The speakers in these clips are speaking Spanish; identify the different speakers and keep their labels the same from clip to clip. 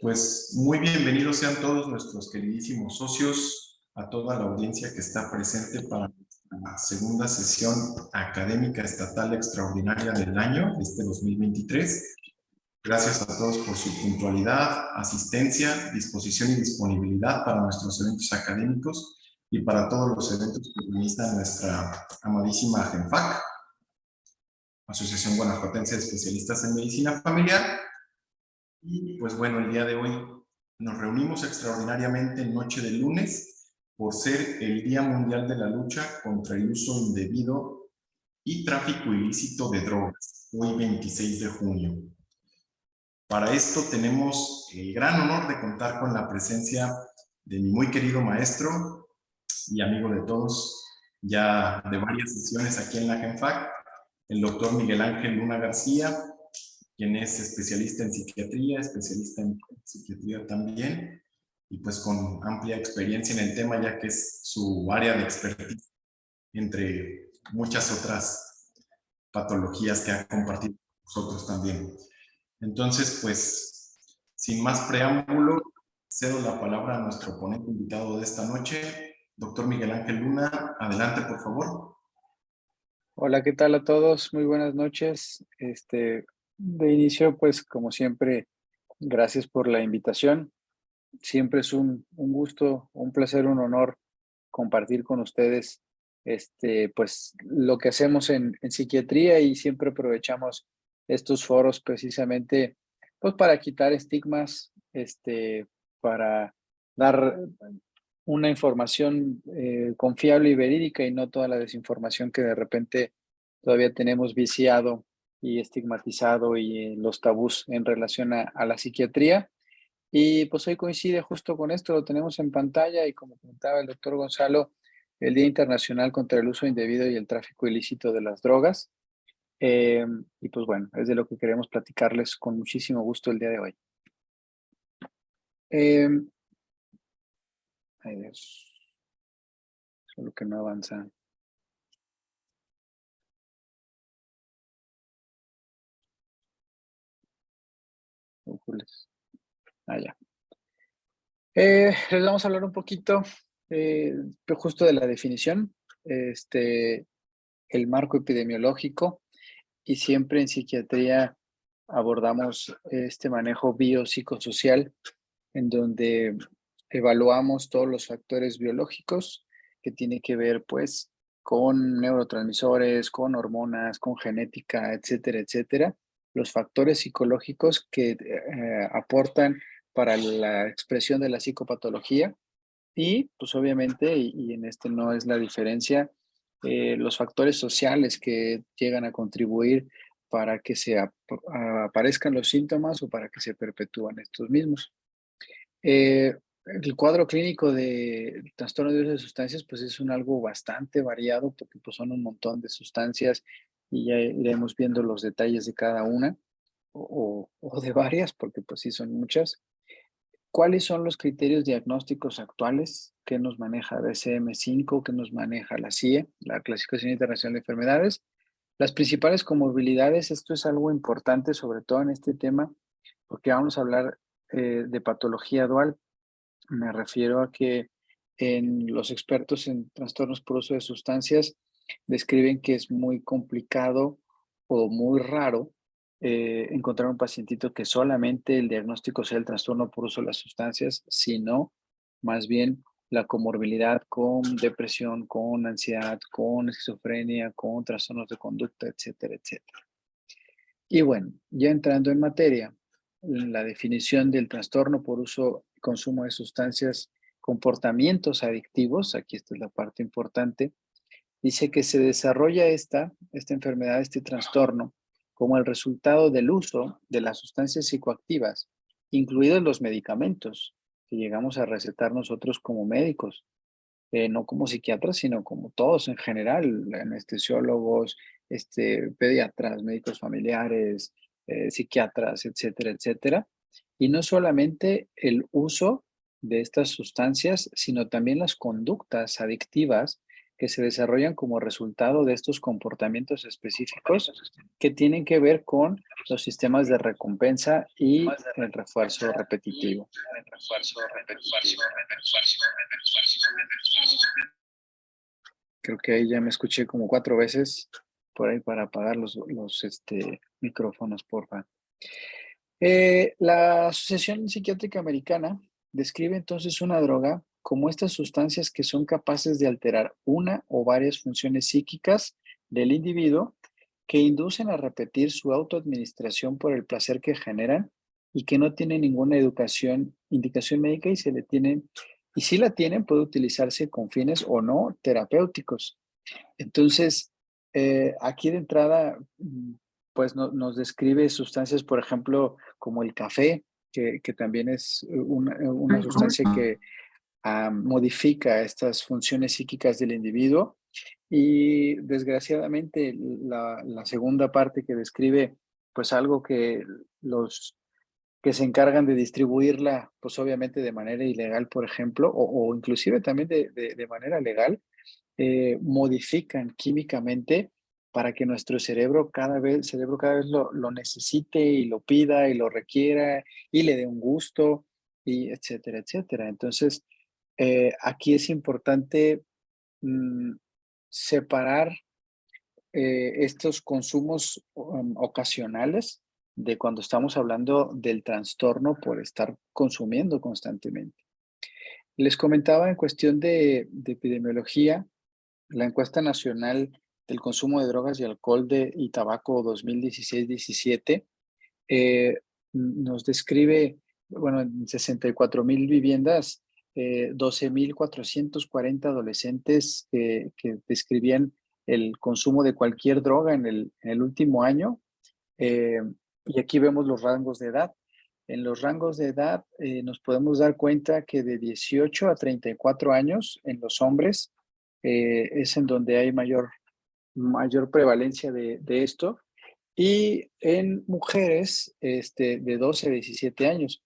Speaker 1: Pues muy bienvenidos sean todos nuestros queridísimos socios, a toda la audiencia que está presente para la segunda sesión académica estatal extraordinaria del año, este 2023. Gracias a todos por su puntualidad, asistencia, disposición y disponibilidad para nuestros eventos académicos y para todos los eventos que organiza nuestra amadísima AGENFAC, Asociación Guanajuatense de Especialistas en Medicina Familiar. Y pues bueno, el día de hoy nos reunimos extraordinariamente en noche de lunes por ser el Día Mundial de la Lucha contra el Uso Indebido y Tráfico Ilícito de Drogas, hoy 26 de junio. Para esto tenemos el gran honor de contar con la presencia de mi muy querido maestro y amigo de todos, ya de varias sesiones aquí en la GENFAC, el doctor Miguel Ángel Luna García, quien es especialista en psiquiatría, especialista en psiquiatría también, y pues con amplia experiencia en el tema, ya que es su área de expertise, entre muchas otras patologías que ha compartido con nosotros también. Entonces, pues, sin más preámbulo, cedo la palabra a nuestro ponente invitado de esta noche, doctor Miguel Ángel Luna. Adelante, por favor.
Speaker 2: Hola, ¿qué tal a todos? Muy buenas noches. De inicio, pues, como siempre, gracias por la invitación. Siempre es un gusto, un placer, un honor compartir con ustedes, pues, lo que hacemos en psiquiatría, y siempre aprovechamos estos foros precisamente, pues, para quitar estigmas, para dar una información confiable y verídica, y no toda la desinformación que de repente todavía tenemos viciado y estigmatizado, y los tabús en relación a la psiquiatría. Y pues hoy coincide justo con esto, lo tenemos en pantalla, y como comentaba el doctor Gonzalo, el Día Internacional contra el Uso Indebido y el Tráfico Ilícito de las Drogas. Y pues bueno, es de lo que queremos platicarles con muchísimo gusto el día de hoy. Eh, Ay Dios, solo que no avanza. Ya. Les vamos a hablar un poquito justo de la definición, el marco epidemiológico, y siempre en psiquiatría abordamos este manejo biopsicosocial, en donde evaluamos todos los factores biológicos que tienen que ver, pues, con neurotransmisores, con hormonas, con genética, etcétera, etcétera. Los factores psicológicos que aportan para la expresión de la psicopatología, y pues obviamente, y en este no es la diferencia, los factores sociales que llegan a contribuir para que aparezcan los síntomas o para que se perpetúen estos mismos. El cuadro clínico de trastorno de uso de sustancias, pues es algo bastante variado, porque pues son un montón de sustancias, y ya iremos viendo los detalles de cada una, o de varias, porque pues sí son muchas. ¿Cuáles son los criterios diagnósticos actuales que nos maneja DSM-5, que nos maneja la CIE, la Clasificación Internacional de Enfermedades? Las principales comorbilidades, esto es algo importante, sobre todo en este tema, porque vamos a hablar de patología dual. Me refiero a que los expertos en trastornos por uso de sustancias describen que es muy complicado o muy raro encontrar un pacientito que solamente el diagnóstico sea el trastorno por uso de las sustancias, sino más bien la comorbilidad con depresión, con ansiedad, con esquizofrenia, con trastornos de conducta, etcétera, etcétera. Y bueno, ya entrando en materia, la definición del trastorno por uso y consumo de sustancias, comportamientos adictivos, aquí esta es la parte importante, dice que se desarrolla esta enfermedad, este trastorno, como el resultado del uso de las sustancias psicoactivas, incluidos los medicamentos que llegamos a recetar nosotros como médicos, no como psiquiatras, sino como todos en general, anestesiólogos, pediatras, médicos familiares, psiquiatras, etcétera, etcétera. Y no solamente el uso de estas sustancias, sino también las conductas adictivas que se desarrollan como resultado de estos comportamientos específicos que tienen que ver con los sistemas de recompensa y el refuerzo repetitivo. Creo que ahí ya me escuché como 4 veces por ahí para apagar los micrófonos, porfa. La Asociación Psiquiátrica Americana describe entonces una droga como estas sustancias que son capaces de alterar una o varias funciones psíquicas del individuo que inducen a repetir su autoadministración por el placer que generan y que no tienen ninguna indicación médica y y si la tienen, puede utilizarse con fines o no terapéuticos. Entonces, aquí de entrada, pues nos describe sustancias, por ejemplo, como el café, que también es una sustancia que modifica estas funciones psíquicas del individuo. Y desgraciadamente la segunda parte que describe, pues algo que los que se encargan de distribuirla, pues obviamente de manera ilegal, por ejemplo, o inclusive también de manera legal, modifican químicamente para que nuestro cerebro cada vez lo necesite y lo pida y lo requiera y le dé un gusto y etcétera, etcétera. Entonces, aquí es importante mm, separar estos consumos ocasionales de cuando estamos hablando del trastorno por estar consumiendo constantemente. Les comentaba en cuestión de epidemiología, la encuesta nacional del consumo de drogas y alcohol y tabaco 2016-17 nos describe, bueno, en 64,000 viviendas, 12,440 adolescentes que describían el consumo de cualquier droga en el último año. eh, y aquí vemos los rangos de edad. En los rangos de edad nos podemos dar cuenta que de 18 a 34 años en los hombres es en donde hay mayor prevalencia de esto. Y en mujeres de 12 a 17 años.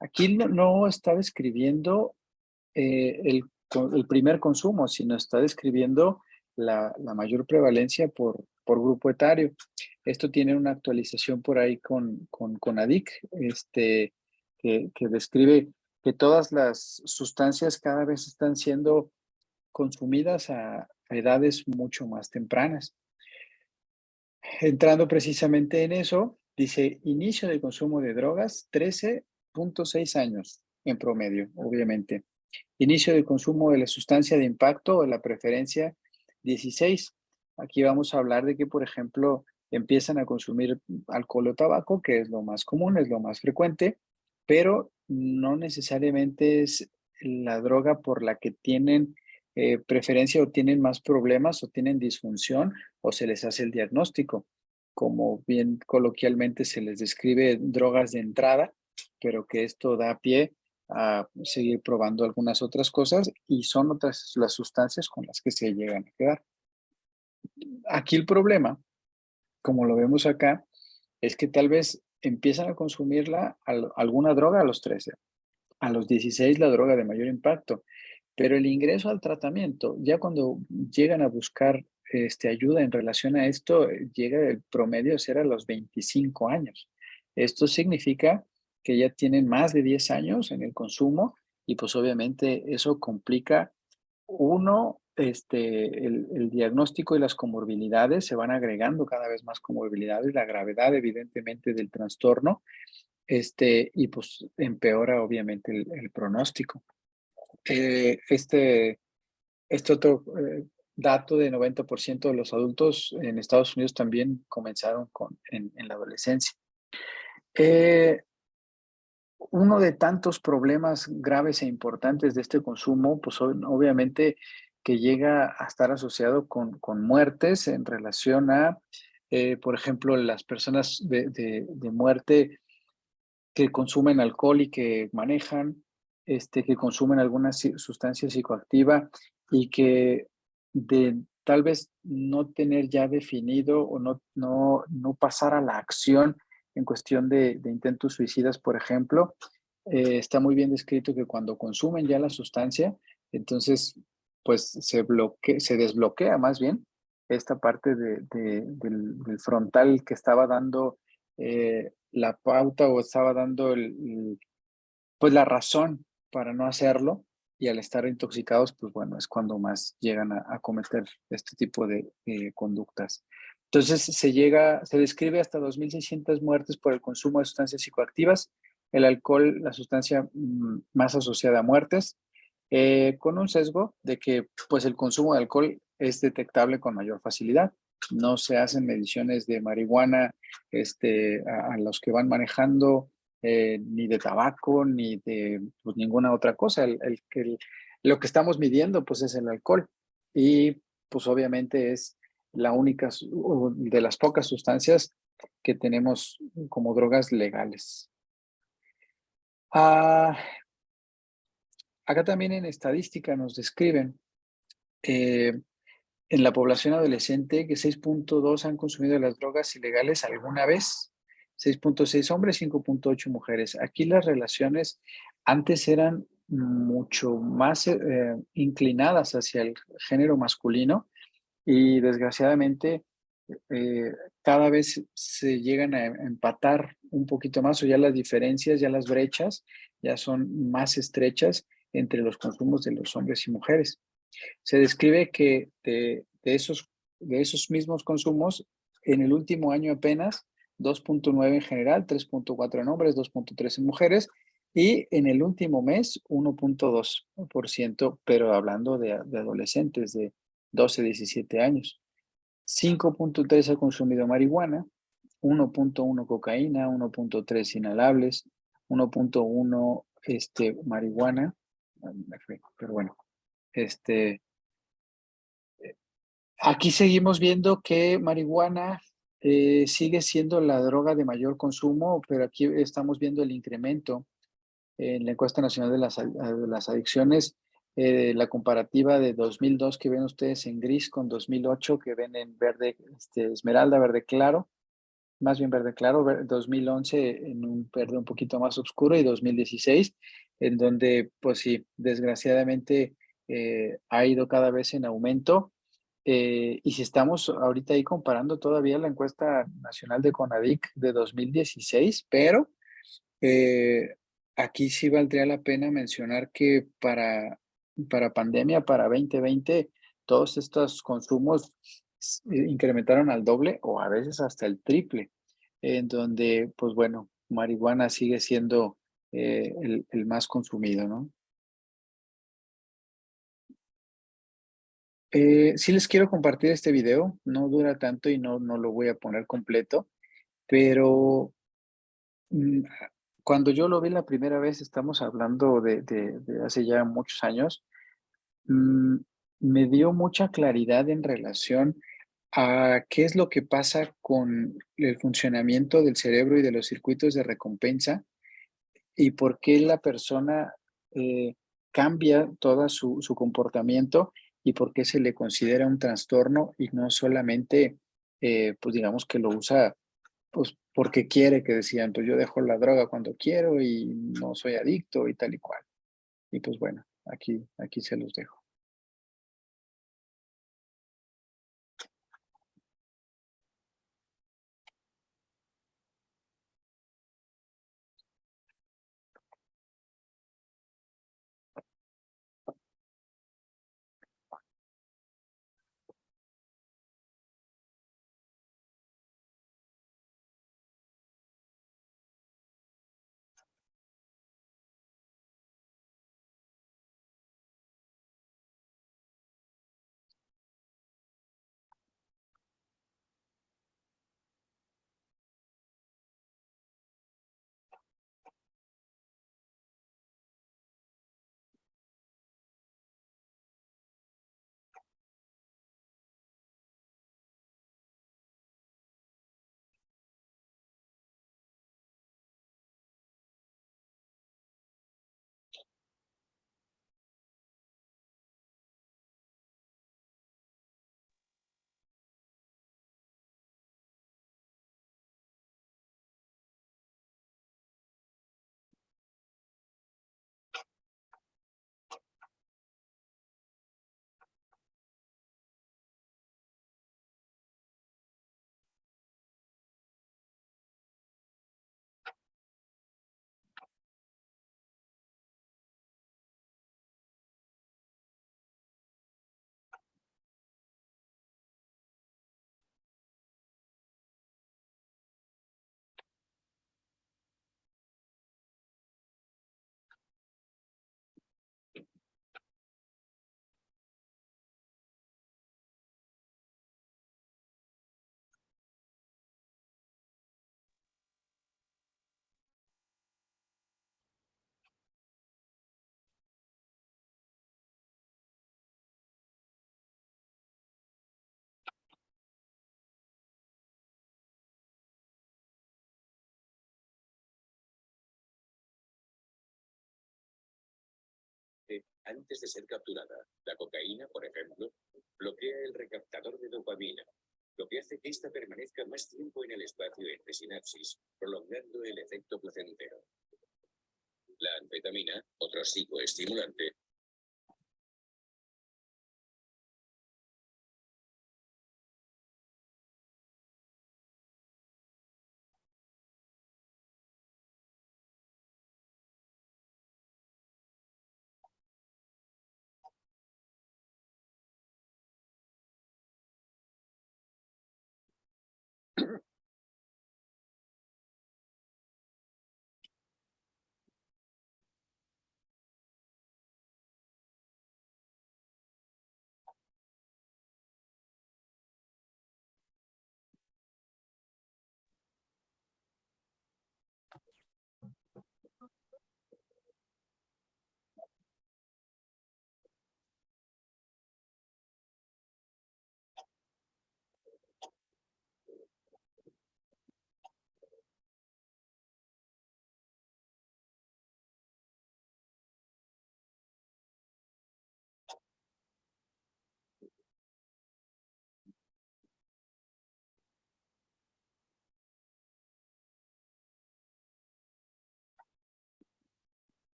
Speaker 2: Aquí no está describiendo el primer consumo, sino está describiendo la mayor prevalencia por grupo etario. Esto tiene una actualización por ahí con ADIC, que describe que todas las sustancias cada vez están siendo consumidas a edades mucho más tempranas. Entrando precisamente en eso, dice inicio de consumo de drogas, 13,6 años en promedio, obviamente. Inicio de consumo de la sustancia de impacto o la preferencia, 16. Aquí vamos a hablar de que, por ejemplo, empiezan a consumir alcohol o tabaco, que es lo más común, es lo más frecuente, pero no necesariamente es la droga por la que tienen preferencia o tienen más problemas o tienen disfunción o se les hace el diagnóstico. Como bien coloquialmente se les describe drogas de entrada, pero que esto da pie a seguir probando algunas otras cosas y son otras las sustancias con las que se llegan a quedar. Aquí el problema, como lo vemos acá, es que tal vez empiezan a consumirla alguna droga a los 13, a los 16 la droga de mayor impacto, pero el ingreso al tratamiento, ya cuando llegan a buscar ayuda en relación a esto, llega el promedio a ser a los 25 años. Esto significa que ya tienen más de 10 años en el consumo y pues obviamente eso complica uno, el diagnóstico y las comorbilidades, se van agregando cada vez más comorbilidades, la gravedad evidentemente del trastorno, y pues empeora obviamente el pronóstico. Este otro dato de 90% de los adultos en Estados Unidos también comenzaron en la adolescencia. Uno de tantos problemas graves e importantes de este consumo, pues obviamente que llega a estar asociado con muertes en relación a, por ejemplo, las personas de muerte que consumen alcohol y que manejan, que consumen alguna sustancia psicoactiva y que de tal vez no tener ya definido o no pasar a la acción en cuestión de intentos suicidas, por ejemplo, está muy bien descrito que cuando consumen ya la sustancia, entonces pues se desbloquea más bien esta parte del frontal que estaba dando la pauta o estaba dando pues la razón para no hacerlo, y al estar intoxicados, pues bueno, es cuando más llegan a cometer este tipo de conductas. Entonces se describe hasta 2.600 muertes por el consumo de sustancias psicoactivas, el alcohol, la sustancia más asociada a muertes, con un sesgo de que pues el consumo de alcohol es detectable con mayor facilidad. No se hacen mediciones de marihuana a los que van manejando, ni de tabaco, ni de pues, ninguna otra cosa. Lo que estamos midiendo pues es el alcohol, y pues obviamente es la única de las pocas sustancias que tenemos como drogas legales. Ah, acá también en estadística nos describen eh, en la población adolescente que 6.2 han consumido las drogas ilegales alguna vez, 6.6 hombres, 5.8 mujeres. Aquí las relaciones antes eran mucho más inclinadas hacia el género masculino, y desgraciadamente eh, cada vez se llegan a empatar un poquito más, o ya las diferencias, ya las brechas ya son más estrechas entre los consumos de los hombres y mujeres. Se describe que de esos mismos consumos, en el último año apenas, 2.9 en general, 3.4 en hombres, 2.3 en mujeres, y en el último mes 1.2%, pero hablando de adolescentes de 12, 17 años. 5.3 ha consumido marihuana, 1.1 cocaína, 1.3 inhalables, 1.1 marihuana, me fue, pero bueno, este, aquí seguimos viendo que marihuana sigue siendo la droga de mayor consumo, pero aquí estamos viendo el incremento en la encuesta nacional de las adicciones, la comparativa de 2002 que ven ustedes en gris con 2008 que ven en verde, esmeralda, verde claro, más bien verde claro, 2011 en un verde un poquito más oscuro, y 2016 en donde, pues sí, desgraciadamente ha ido cada vez en aumento. Y si estamos ahorita ahí comparando todavía la encuesta nacional de CONADIC de 2016, pero eh, aquí sí valdría la pena mencionar que para pandemia, para 2020, todos estos consumos incrementaron al doble o a veces hasta el triple, en donde, pues bueno, marihuana sigue siendo el más consumido, ¿no? Sí les quiero compartir este video, no dura tanto y no lo voy a poner completo, pero Mm, cuando yo lo vi la primera vez, estamos hablando de hace ya muchos años, mm, me dio mucha claridad en relación a qué es lo que pasa con el funcionamiento del cerebro y de los circuitos de recompensa, y por qué la persona cambia todo su comportamiento, y por qué se le considera un trastorno y no solamente, pues digamos que lo usa pues porque quiere, que decían, pues yo dejo la droga cuando quiero y no soy adicto y tal y cual. Y pues bueno, aquí se los dejo.
Speaker 3: antes de ser capturada. La cocaína, por ejemplo, bloquea el recaptador de dopamina, lo que hace que ésta permanezca más tiempo en el espacio entre sinapsis, prolongando el efecto placentero. La anfetamina, otro psicoestimulante,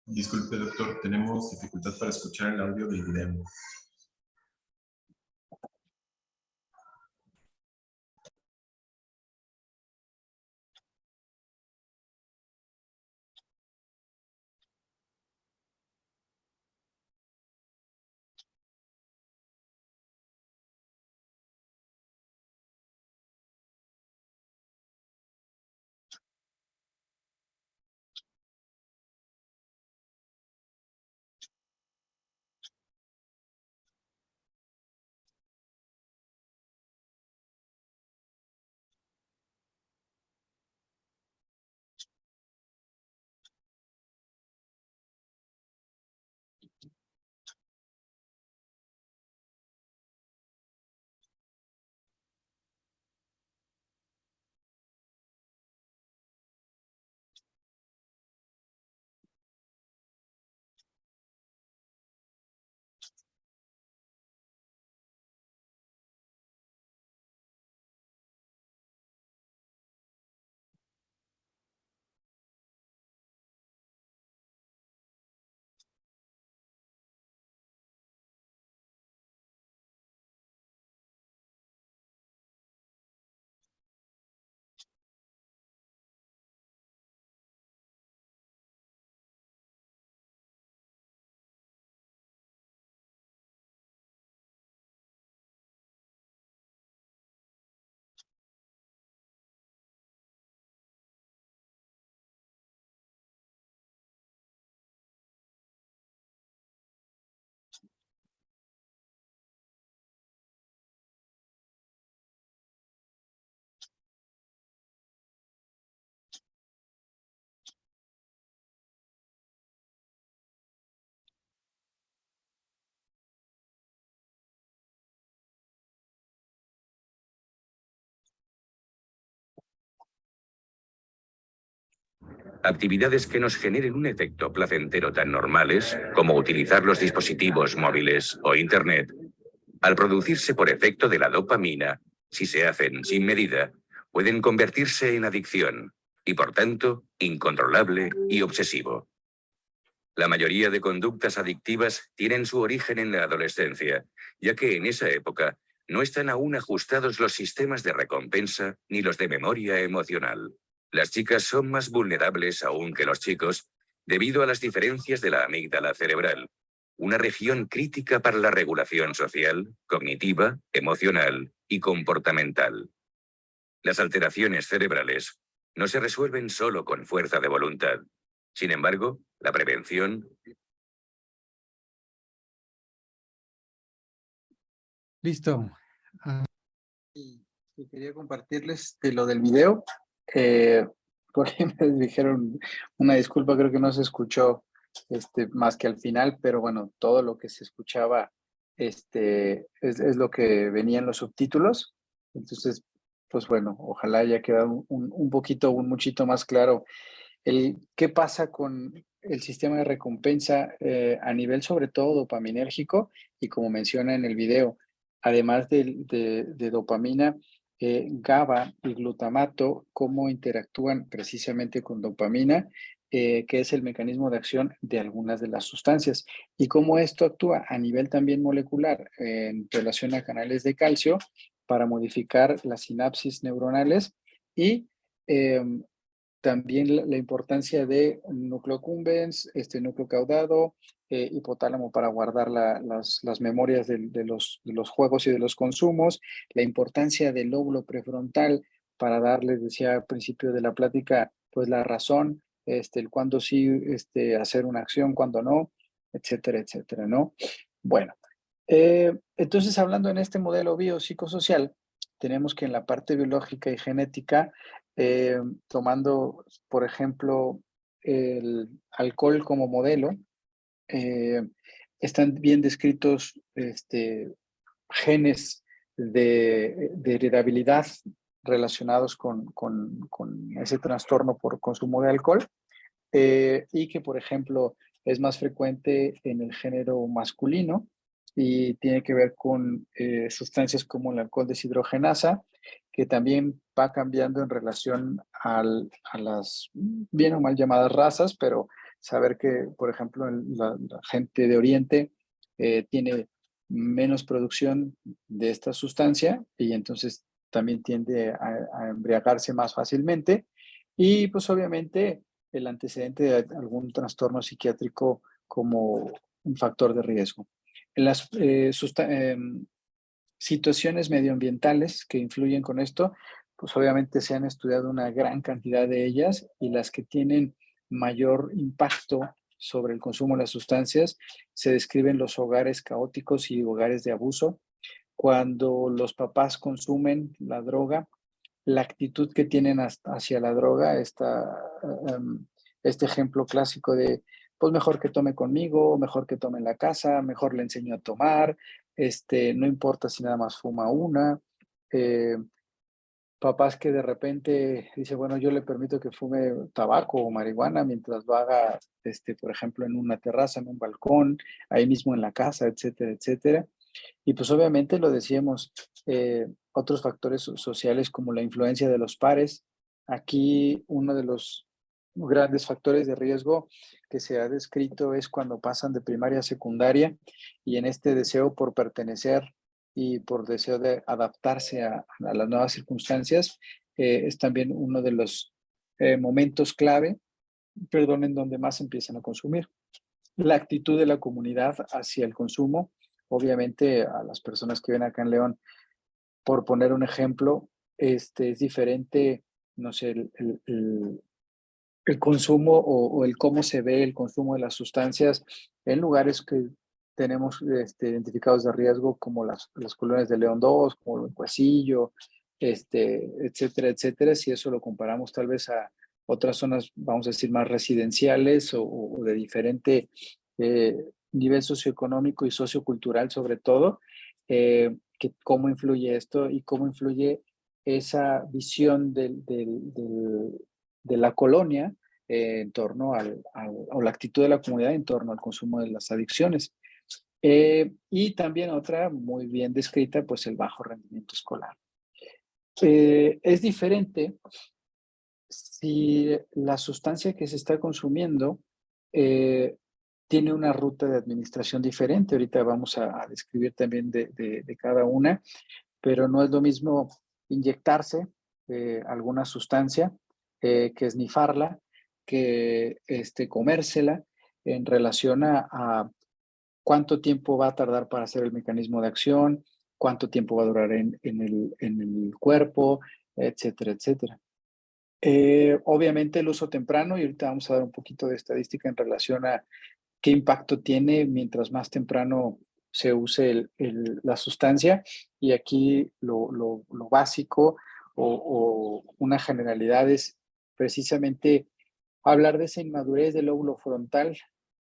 Speaker 1: Disculpe, doctor, tenemos dificultad para escuchar el audio del video.
Speaker 3: Actividades que nos generen un efecto placentero tan normales como utilizar los dispositivos móviles o Internet, al producirse por efecto de la dopamina, si se hacen sin medida, pueden convertirse en adicción y, por tanto, incontrolable y obsesivo. La mayoría de conductas adictivas tienen su origen en la adolescencia, ya que en esa época no están aún ajustados los sistemas de recompensa ni los de memoria emocional. Las chicas son más vulnerables aún que los chicos debido a las diferencias de la amígdala cerebral, una región crítica para la regulación social, cognitiva, emocional y comportamental. Las alteraciones cerebrales no se resuelven solo con fuerza de voluntad. Sin embargo, la prevención...
Speaker 2: Listo. Y quería compartirles de lo del video. Por ahí me dijeron una disculpa, creo que no se escuchó más que al final, pero bueno, todo lo que se escuchaba es lo que venía en los subtítulos. Entonces, pues bueno, ojalá haya quedado un poquito, un muchito más claro qué pasa con el sistema de recompensa a nivel sobre todo dopaminérgico y como menciona en el video, además de dopamina, GABA y glutamato, cómo interactúan precisamente con dopamina, que es el mecanismo de acción de algunas de las sustancias, y cómo esto actúa a nivel también molecular en relación a canales de calcio para modificar las sinapsis neuronales y también la importancia de núcleo accumbens, núcleo caudado, hipotálamo para guardar las memorias de los juegos y de los consumos, la importancia del lóbulo prefrontal para darles, decía al principio de la plática, pues la razón, el cuándo sí hacer una acción, cuándo no, etcétera, etcétera, ¿no? Bueno, entonces hablando en este modelo biopsicosocial, tenemos que en la parte biológica y genética, tomando, por ejemplo, el alcohol como modelo, están bien descritos genes de heredabilidad relacionados con ese trastorno por consumo de alcohol, y que, por ejemplo, es más frecuente en el género masculino y tiene que ver con sustancias como el alcohol deshidrogenasa, que también va cambiando en relación a las bien o mal llamadas razas, pero saber que, por ejemplo, la gente de Oriente tiene menos producción de esta sustancia y entonces también tiende a embriagarse más fácilmente. Y pues obviamente el antecedente de algún trastorno psiquiátrico como un factor de riesgo. En las situaciones medioambientales que influyen con esto, pues obviamente se han estudiado una gran cantidad de ellas y las que tienen mayor impacto sobre el consumo de las sustancias se describen los hogares caóticos y hogares de abuso. Cuando los papás consumen la droga, la actitud que tienen hacia la droga, este ejemplo clásico de, pues mejor que tome conmigo, mejor que tome en la casa, mejor le enseño a tomar, no importa si nada más fuma una. eh, Papás que de repente dice, bueno, yo le permito que fume tabaco o marihuana mientras lo haga, por ejemplo, en una terraza, en un balcón, ahí mismo en la casa, etcétera, etcétera. Y pues obviamente lo decíamos, otros factores sociales como la influencia de los pares. Aquí uno de los grandes factores de riesgo que se ha descrito es cuando pasan de primaria a secundaria y en este deseo por pertenecer y por deseo de adaptarse a las nuevas circunstancias, es también uno de los momentos clave, perdón, en donde más empiezan a consumir. La actitud de la comunidad hacia el consumo, obviamente a las personas que ven acá en León, por poner un ejemplo, es diferente, no sé, el consumo o el cómo se ve el consumo de las sustancias en lugares que tenemos identificados de riesgo como las colonias de León 2, como el Cuecillo, etcétera, etcétera. Si eso lo comparamos tal vez a otras zonas, vamos a decir, más residenciales o de diferente nivel socioeconómico y sociocultural sobre todo, que cómo influye esto y cómo influye esa visión de la colonia en torno o la actitud de la comunidad en torno al consumo de las adicciones. Y también otra muy bien descrita, pues el bajo rendimiento escolar. Es diferente si la sustancia que se está consumiendo tiene una ruta de administración diferente. Ahorita vamos a describir también de cada una, pero no es lo mismo inyectarse alguna sustancia que esnifarla, que comérsela en relación a cuánto tiempo va a tardar para hacer el mecanismo de acción, cuánto tiempo va a durar en el cuerpo, etcétera, etcétera. Obviamente el uso temprano, y ahorita vamos a dar un poquito de estadística en relación a qué impacto tiene mientras más temprano se use la sustancia. Y aquí lo básico o una generalidad es precisamente hablar de esa inmadurez del lóbulo frontal,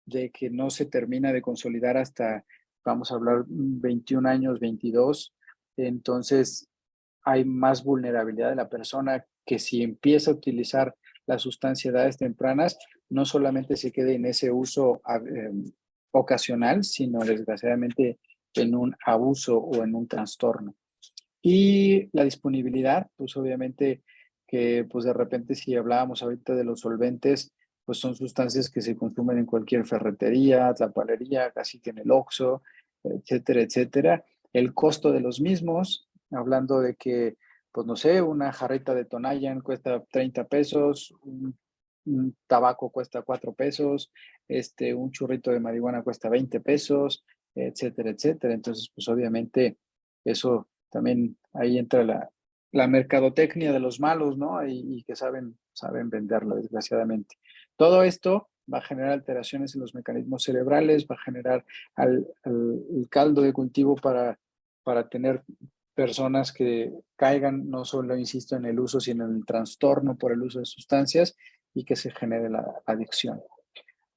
Speaker 2: de que no se termina de consolidar hasta, vamos a hablar, 21 años, 22. Entonces, hay más vulnerabilidad de la persona que si empieza a utilizar la sustancia a edades tempranas, no solamente se quede en ese uso ocasional, sino desgraciadamente en un abuso o en un trastorno. Y la disponibilidad, pues obviamente que pues de repente si hablábamos ahorita de los solventes, pues son sustancias que se consumen en cualquier ferretería, tlapalería, casi que en el Oxxo, etcétera, etcétera. El costo de los mismos, hablando de que, pues no sé, una jarrita de Tonayan cuesta 30 pesos, un tabaco cuesta 4 pesos, un churrito de marihuana cuesta 20 pesos, etcétera, etcétera. Entonces, pues obviamente eso también ahí entra la mercadotecnia de los malos, ¿no? Y que saben venderlo, desgraciadamente. Todo esto va a generar alteraciones en los mecanismos cerebrales, va a generar el caldo de cultivo para tener personas que caigan, no solo, insisto, en el uso, sino en el trastorno por el uso de sustancias y que se genere la adicción.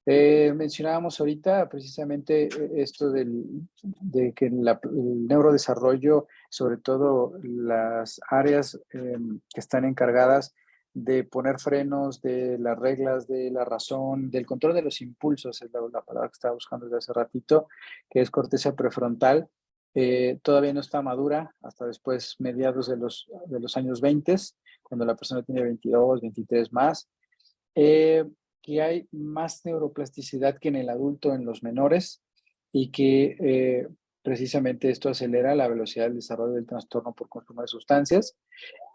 Speaker 2: Mencionábamos ahorita precisamente esto de que el neurodesarrollo, sobre todo las áreas que están encargadas de poner frenos, de las reglas, de la razón, del control de los impulsos, es la palabra que estaba buscando desde hace ratito, que es corteza prefrontal, todavía no está madura hasta después, mediados de los años 20, cuando la persona tiene 22, 23 más. Que hay más neuroplasticidad que en el adulto en los menores y que precisamente esto acelera la velocidad del desarrollo del trastorno por consumo de sustancias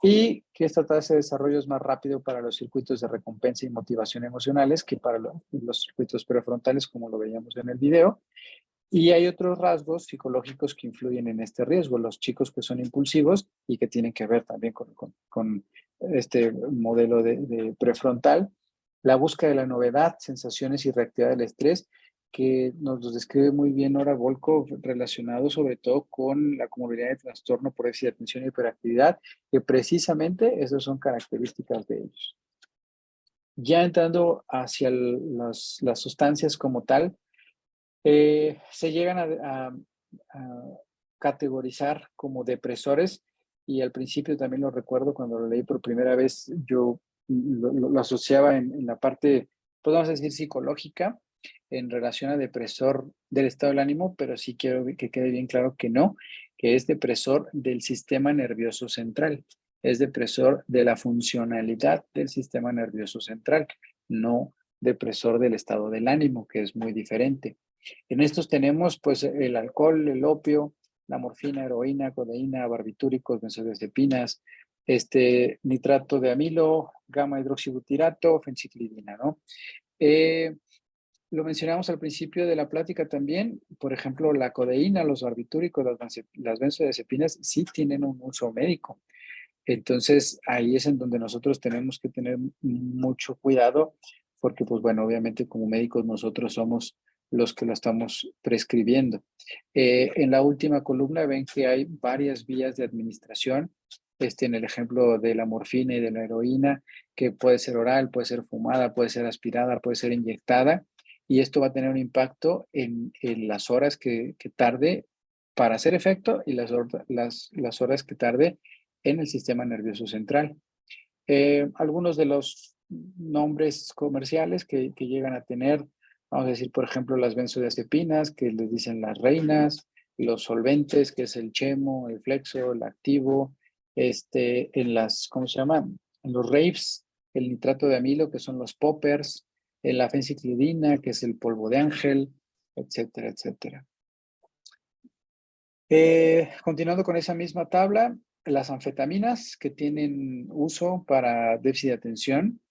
Speaker 2: y que esta tasa de desarrollo es más rápido para los circuitos de recompensa y motivación emocionales que para los circuitos prefrontales, como lo veíamos en el video. Y hay otros rasgos psicológicos que influyen en este riesgo, los chicos que son impulsivos y que tienen que ver también con este modelo de prefrontal, la búsqueda de la novedad, sensaciones y reactividad del estrés, que nos los describe muy bien Nora Volkow, relacionado sobre todo con la comorbilidad de trastorno por déficit de atención y hiperactividad, que precisamente esas son características de ellos. Ya entrando hacia las sustancias como tal, se llegan a categorizar como depresores y al principio también lo recuerdo cuando lo leí por primera vez, yo lo asociaba en la parte, pues vamos a decir, psicológica en relación a depresor del estado del ánimo, pero sí quiero que quede bien claro que no, que es depresor del sistema nervioso central, es depresor de la funcionalidad del sistema nervioso central, no depresor del estado del ánimo, que es muy diferente. En estos tenemos pues el alcohol, el opio, la morfina, heroína, codeína, barbitúricos, benzodiazepinas, nitrato de amilo, gamma hidroxibutirato, fenciclidina, ¿no? Lo mencionamos al principio de la plática también, por ejemplo, la codeína, los barbitúricos, las benzodiazepinas sí tienen un uso médico. Entonces, ahí es en donde nosotros tenemos que tener mucho cuidado, porque, pues bueno, obviamente como médicos nosotros somos los que lo estamos prescribiendo. En la última columna ven que hay varias vías de administración, en el ejemplo de la morfina y de la heroína, que puede ser oral, puede ser fumada, puede ser aspirada, puede ser inyectada, y esto va a tener un impacto en las horas que tarde para hacer efecto y las horas que tarde en el sistema nervioso central. Algunos de los nombres comerciales que llegan a tener, vamos a decir, por ejemplo, las benzodiazepinas, que les dicen las reinas, los solventes, que es el chemo, el flexo, el activo, en las, ¿cómo se llama? En los raves, el nitrato de amilo, que son los poppers, en la fenciclidina, que es el polvo de ángel, etcétera, etcétera. Continuando con esa misma tabla, las anfetaminas que tienen uso para déficit de atención,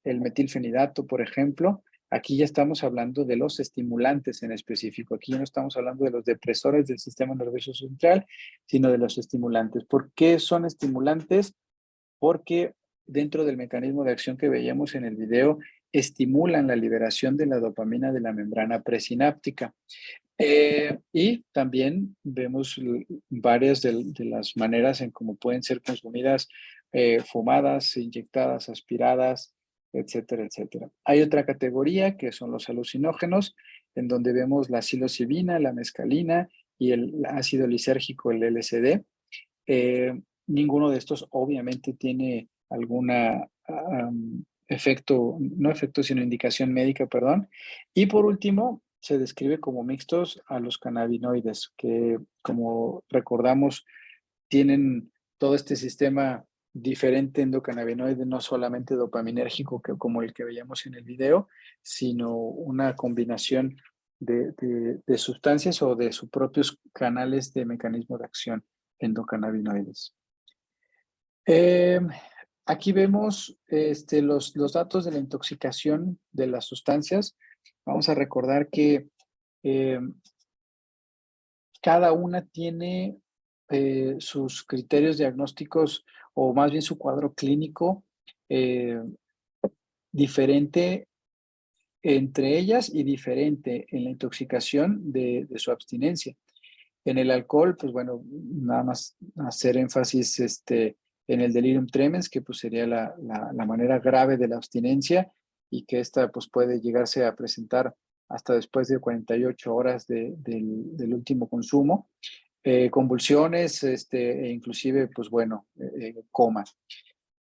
Speaker 2: el metilfenidato, por ejemplo, Aquí ya estamos hablando de los estimulantes en específico. Aquí ya no estamos hablando de los depresores del sistema nervioso central, sino de los estimulantes. ¿Por qué son estimulantes? Porque dentro del mecanismo de acción que veíamos en el video, estimulan la liberación de la dopamina de la membrana presináptica. Y también vemos varias de las maneras en cómo pueden ser consumidas, fumadas, inyectadas, aspiradas, etcétera, etcétera. Hay otra categoría que son los alucinógenos, en donde vemos la psilocibina, la mescalina y el ácido lisérgico, el LSD. Ninguno de estos obviamente tiene alguna efecto, no efecto, sino indicación médica, perdón. Y por último, se describe como mixtos a los cannabinoides, que como recordamos, tienen todo este sistema diferente endocannabinoide, no solamente dopaminérgico como el que veíamos en el video, sino una combinación de sustancias o de sus propios canales de mecanismo de acción endocannabinoides. Aquí vemos los datos de la intoxicación de las sustancias. Vamos a recordar que cada una tiene sus criterios diagnósticos, o más bien su cuadro clínico diferente entre ellas y diferente en la intoxicación de su abstinencia. En el alcohol, pues bueno, nada más hacer énfasis en el delirium tremens, que pues sería la manera grave de la abstinencia, y que esta pues puede llegarse a presentar hasta después de 48 horas del último consumo. Convulsiones, e inclusive, pues bueno, coma.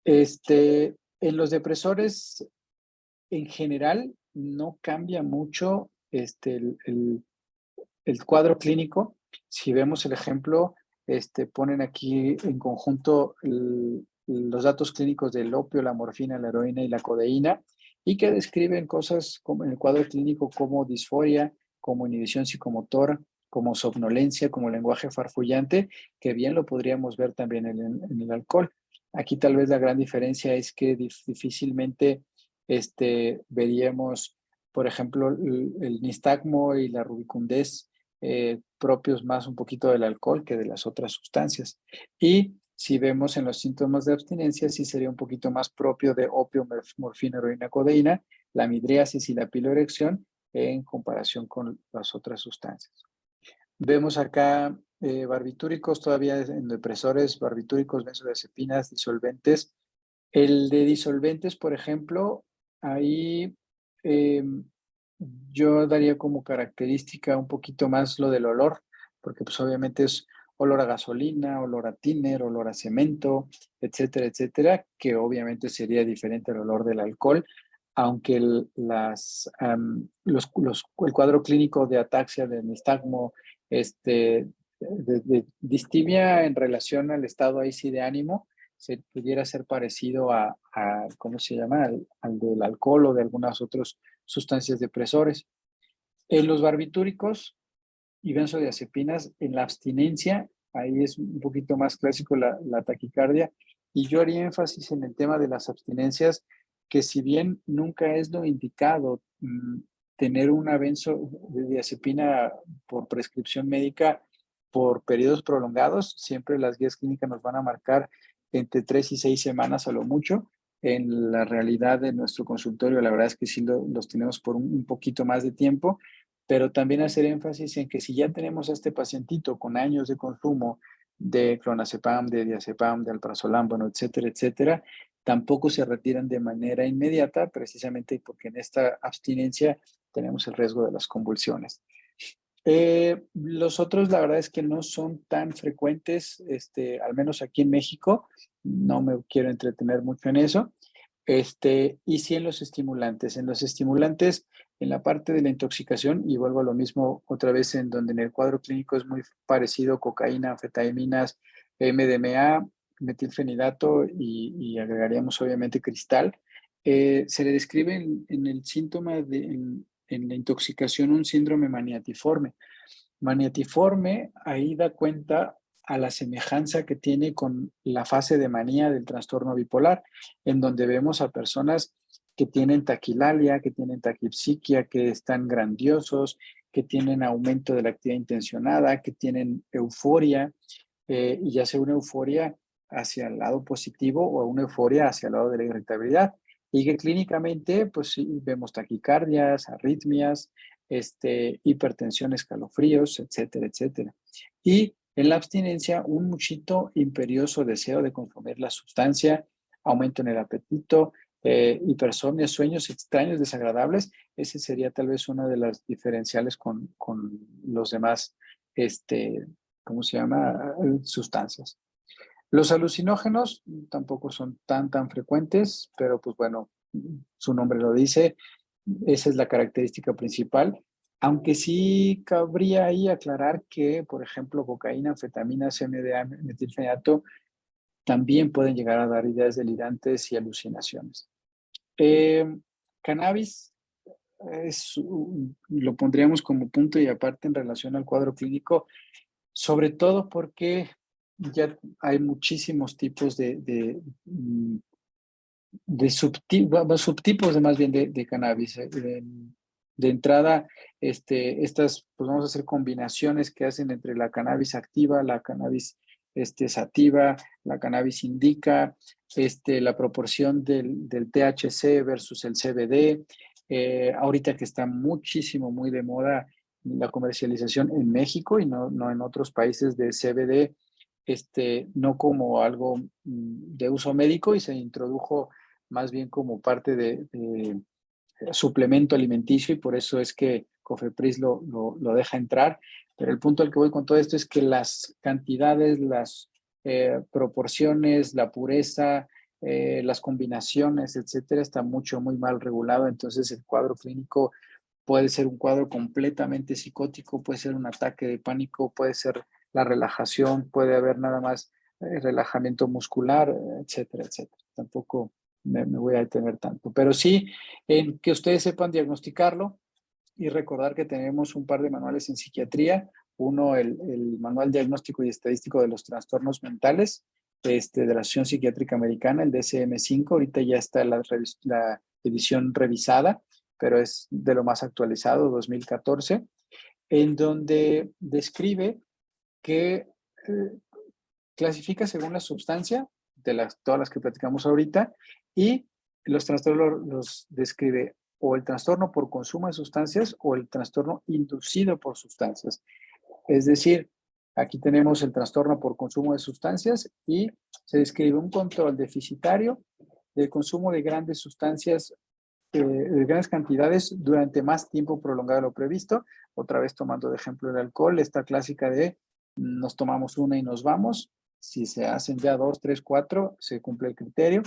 Speaker 2: En los depresores, en general, no cambia mucho el cuadro clínico. Si vemos el ejemplo, ponen aquí en conjunto los datos clínicos del opio, la morfina, la heroína y la codeína, y que describen cosas como en el cuadro clínico como disforia, como inhibición psicomotora, como somnolencia, como lenguaje farfullante, que bien lo podríamos ver también en el alcohol. Aquí tal vez la gran diferencia es que difícilmente veríamos, por ejemplo, el nistagmo y la rubicundez propios más un poquito del alcohol que de las otras sustancias. Y si vemos en los síntomas de abstinencia, sí sería un poquito más propio de opio, morfina, heroína, codeína, la midriasis y la piloerección en comparación con las otras sustancias. Vemos acá barbitúricos, todavía en depresores, barbitúricos, benzodiazepinas, disolventes. El de disolventes, por ejemplo, ahí yo daría como característica un poquito más lo del olor, porque pues obviamente es olor a gasolina, olor a tiner, olor a cemento, etcétera, etcétera, que obviamente sería diferente al olor del alcohol, aunque el cuadro clínico de ataxia, de nistagmo, de distimia en relación al estado ahí sí de ánimo, se pudiera ser parecido ¿cómo se llama? Al del alcohol o de algunas otras sustancias depresores. En los barbitúricos y benzodiazepinas, en la abstinencia, ahí es un poquito más clásico la taquicardia, y yo haría énfasis en el tema de las abstinencias, que si bien nunca es lo indicado tener una benzodiazepina por prescripción médica por periodos prolongados, siempre las guías clínicas nos van a marcar entre 3 y 6 semanas a lo mucho. En la realidad de nuestro consultorio, la verdad es que sí los tenemos por un poquito más de tiempo, pero también hacer énfasis en que si ya tenemos a este pacientito con años de consumo de clonazepam, de diazepam, de alprazolam, bueno, etcétera, etcétera, tampoco se retiran de manera inmediata, precisamente porque en esta abstinencia tenemos el riesgo de las convulsiones. Los otros, la verdad es que no son tan frecuentes, al menos aquí en México. No me quiero entretener mucho en eso. Y sí en los estimulantes. En los estimulantes, en la parte de la intoxicación, y vuelvo a lo mismo otra vez, en donde en el cuadro clínico es muy parecido: cocaína, anfetaminas, MDMA, metilfenidato y agregaríamos obviamente cristal. Se le describe en el síntoma en la intoxicación un síndrome maniatiforme. Maniatiforme ahí da cuenta a la semejanza que tiene con la fase de manía del trastorno bipolar, en donde vemos a personas que tienen taquilalia, que tienen taquipsiquia, que están grandiosos, que tienen aumento de la actividad intencionada, que tienen euforia, y ya sea una euforia hacia el lado positivo o una euforia hacia el lado de la irritabilidad. Y que clínicamente, pues sí, vemos taquicardias, arritmias, hipertensión, escalofríos, etcétera, etcétera. Y en la abstinencia, un muchito imperioso deseo de consumir la sustancia, aumento en el apetito, hipersomnia, sueños extraños, desagradables. Ese sería tal vez una de las diferenciales con los demás, ¿cómo se llama? Sustancias. Los alucinógenos tampoco son tan frecuentes, pero pues bueno, su nombre lo dice, esa es la característica principal. Aunque sí cabría ahí aclarar que, por ejemplo, cocaína, anfetaminas, MDA, metilfenidato, también pueden llegar a dar ideas delirantes y alucinaciones. Cannabis lo pondríamos como punto y aparte en relación al cuadro clínico, sobre todo porque ya hay muchísimos tipos de subtipos de más bien de cannabis. De entrada, estas, pues vamos a hacer combinaciones que hacen entre la cannabis activa, la cannabis sativa, la cannabis indica, la proporción del THC versus el CBD. Ahorita que está muy de moda la comercialización en México y no en otros países de CBD, no como algo de uso médico y se introdujo más bien como parte de suplemento alimenticio y por eso es que Cofepris lo deja entrar. Pero el punto al que voy con todo esto es que las cantidades, las proporciones, la pureza, las combinaciones, etcétera, está muy mal regulado. Entonces el cuadro clínico puede ser un cuadro completamente psicótico, puede ser un ataque de pánico, puede ser la relajación, puede haber nada más relajamiento muscular, etcétera, etcétera. Tampoco me voy a detener tanto, pero sí en que ustedes sepan diagnosticarlo y recordar que tenemos un par de manuales en psiquiatría. Uno, el Manual Diagnóstico y Estadístico de los Trastornos Mentales, de la Asociación Psiquiátrica Americana, el DSM-5. Ahorita ya está la edición revisada, pero es de lo más actualizado, 2014, en donde describe que clasifica según la sustancia de todas las que platicamos ahorita y los trastornos los describe o el trastorno por consumo de sustancias o el trastorno inducido por sustancias. Es decir, aquí tenemos el trastorno por consumo de sustancias y se describe un control deficitario del consumo de grandes sustancias, de grandes cantidades durante más tiempo prolongado de lo previsto. Otra vez tomando de ejemplo el alcohol, esta clásica de nos tomamos una y nos vamos. Si se hacen ya 2, 3, 4, se cumple el criterio.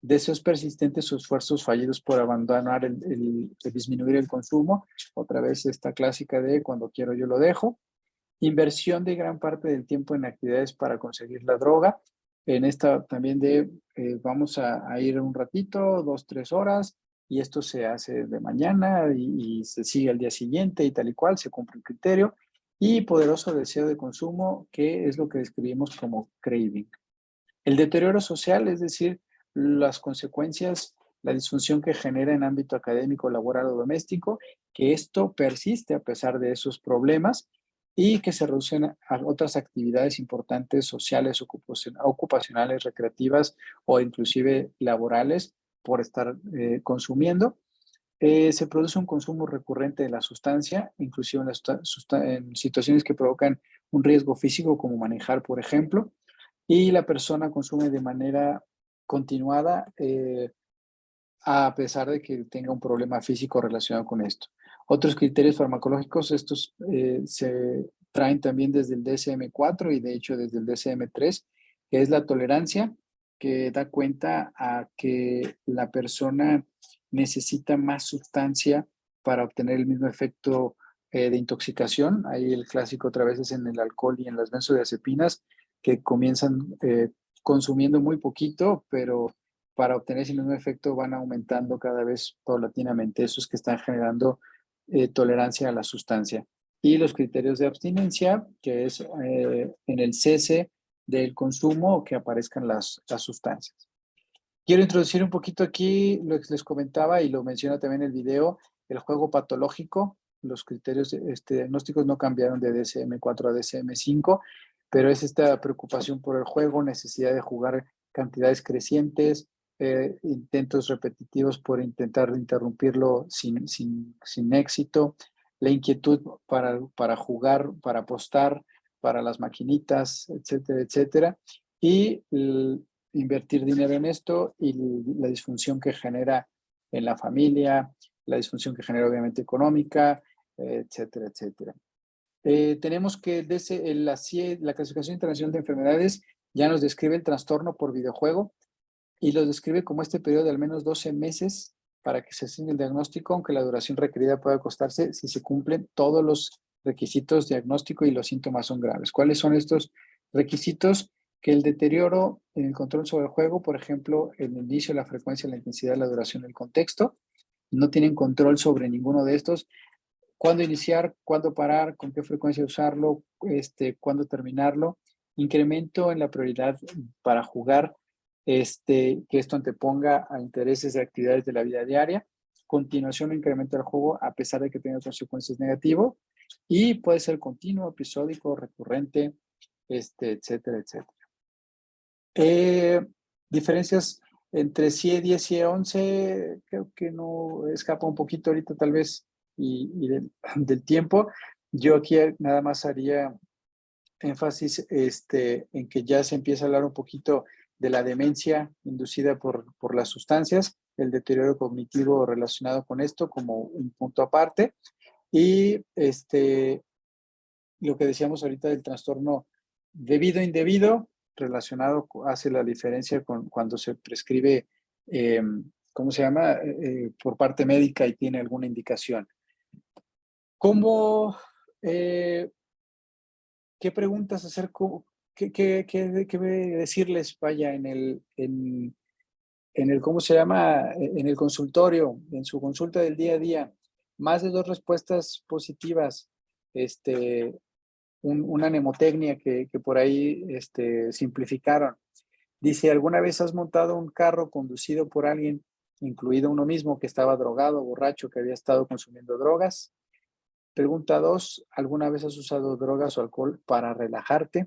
Speaker 2: Deseos persistentes o esfuerzos fallidos por abandonar el disminuir el consumo. Otra vez esta clásica de cuando quiero yo lo dejo. Inversión de gran parte del tiempo en actividades para conseguir la droga. En esta también de vamos a ir un ratito, 2, 3 horas, y esto se hace de mañana y se sigue al día siguiente y tal y cual, se cumple el criterio. Y poderoso deseo de consumo, que es lo que describimos como craving. El deterioro social, es decir, las consecuencias, la disfunción que genera en ámbito académico, laboral o doméstico, que esto persiste a pesar de esos problemas y que se reducen a otras actividades importantes sociales, ocupacionales, recreativas o inclusive laborales por estar consumiendo. Se produce un consumo recurrente de la sustancia, inclusive en situaciones que provocan un riesgo físico como manejar, por ejemplo, y la persona consume de manera continuada a pesar de que tenga un problema físico relacionado con esto. Otros criterios farmacológicos, estos se traen también desde el DSM-4 y de hecho desde el DSM-3, que es la tolerancia, que da cuenta a que la persona necesita más sustancia para obtener el mismo efecto de intoxicación. Ahí el clásico otra vez es en el alcohol y en las benzodiazepinas, que comienzan consumiendo muy poquito, pero para obtener ese mismo efecto van aumentando cada vez paulatinamente esos que están generando tolerancia a la sustancia. Y los criterios de abstinencia, que es en el cese del consumo o que aparezcan las sustancias. Quiero introducir un poquito aquí lo que les comentaba y lo menciona también en el video, el juego patológico. Los criterios diagnósticos no cambiaron de DSM-4 a DSM-5, pero es esta preocupación por el juego, necesidad de jugar cantidades crecientes, intentos repetitivos por intentar interrumpirlo sin éxito, la inquietud para jugar, para apostar, para las maquinitas, etcétera, etcétera. Y invertir dinero en esto y la disfunción que genera en la familia, la disfunción que genera obviamente económica, etcétera, etcétera. Tenemos que desde la Clasificación Internacional de Enfermedades ya nos describe el trastorno por videojuego y lo describe como este periodo de al menos 12 meses para que se asigne el diagnóstico, aunque la duración requerida puede acostarse si se cumplen todos los requisitos diagnóstico y los síntomas son graves. ¿Cuáles son estos requisitos? Que el deterioro en el control sobre el juego, por ejemplo, el inicio, la frecuencia, la intensidad, la duración, el contexto, no tienen control sobre ninguno de estos. Cuándo iniciar, cuándo parar, con qué frecuencia usarlo, cuándo terminarlo. Incremento en la prioridad para jugar, que esto anteponga a intereses de actividades de la vida diaria. Continuación o incremento del juego a pesar de que tenga consecuencias negativas. Y puede ser continuo, episódico, recurrente, etcétera, etcétera. Diferencias entre CIE 10 y CIE 11, creo que no escapa un poquito ahorita tal vez y del tiempo. Yo aquí nada más haría énfasis en que ya se empieza a hablar un poquito de la demencia inducida por las sustancias, el deterioro cognitivo relacionado con esto como un punto aparte. Y lo que decíamos ahorita del trastorno debido indebido relacionado hace la diferencia con cuando se prescribe, ¿cómo se llama? Por parte médica y tiene alguna indicación. ¿Cómo, qué preguntas hacer? ¿Qué decirles, vaya, en el, ¿cómo se llama? En el consultorio, en su consulta del día a día? Más de 2 respuestas positivas, una mnemotecnia que por ahí simplificaron. Dice, ¿alguna vez has montado un carro conducido por alguien, incluido uno mismo, que estaba drogado, borracho, que había estado consumiendo drogas? Pregunta 2, ¿alguna vez has usado drogas o alcohol para relajarte?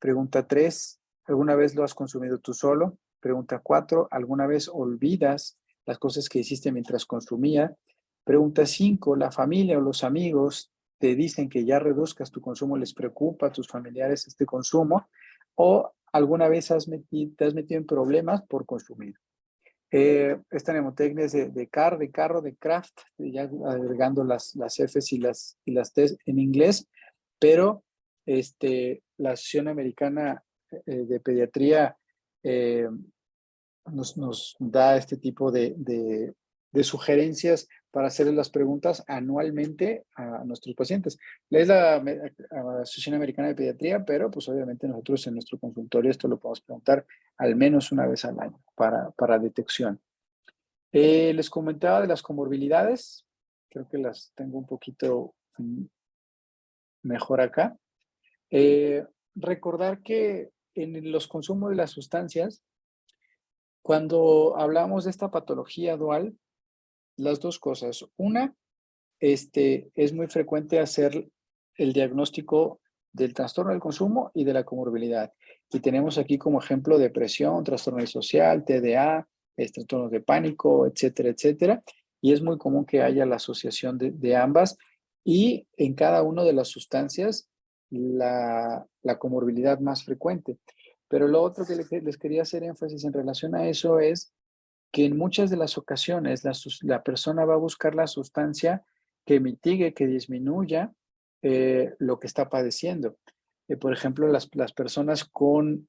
Speaker 2: Pregunta 3, ¿alguna vez lo has consumido tú solo? Pregunta 4, ¿alguna vez olvidas las cosas que hiciste mientras consumía? Pregunta 5, ¿la familia o los amigos te dicen que ya reduzcas tu consumo, les preocupa a tus familiares este consumo? ¿O alguna vez te has metido en problemas por consumir? Esta mnemotecnia es de carro, de craft, ya agregando las Fs y las Ts en inglés, pero la Asociación Americana de Pediatría nos da este tipo de sugerencias para hacer las preguntas anualmente a nuestros pacientes. Es la Asociación Americana de Pediatría, pero pues obviamente nosotros en nuestro consultorio esto lo podemos preguntar al menos una vez al año para detección. Les comentaba de las comorbilidades, creo que las tengo un poquito mejor acá. Recordar que en los consumos de las sustancias, cuando hablamos de esta patología dual, las dos cosas. Una, es muy frecuente hacer el diagnóstico del trastorno del consumo y de la comorbilidad. Y tenemos aquí como ejemplo depresión, trastorno disocial, TDA, trastornos de pánico, etcétera, etcétera. Y es muy común que haya la asociación de ambas y en cada una de las sustancias la comorbilidad más frecuente. Pero lo otro que les quería hacer énfasis en relación a eso es que en muchas de las ocasiones la persona va a buscar la sustancia que mitigue, que disminuya lo que está padeciendo. Por ejemplo, las personas con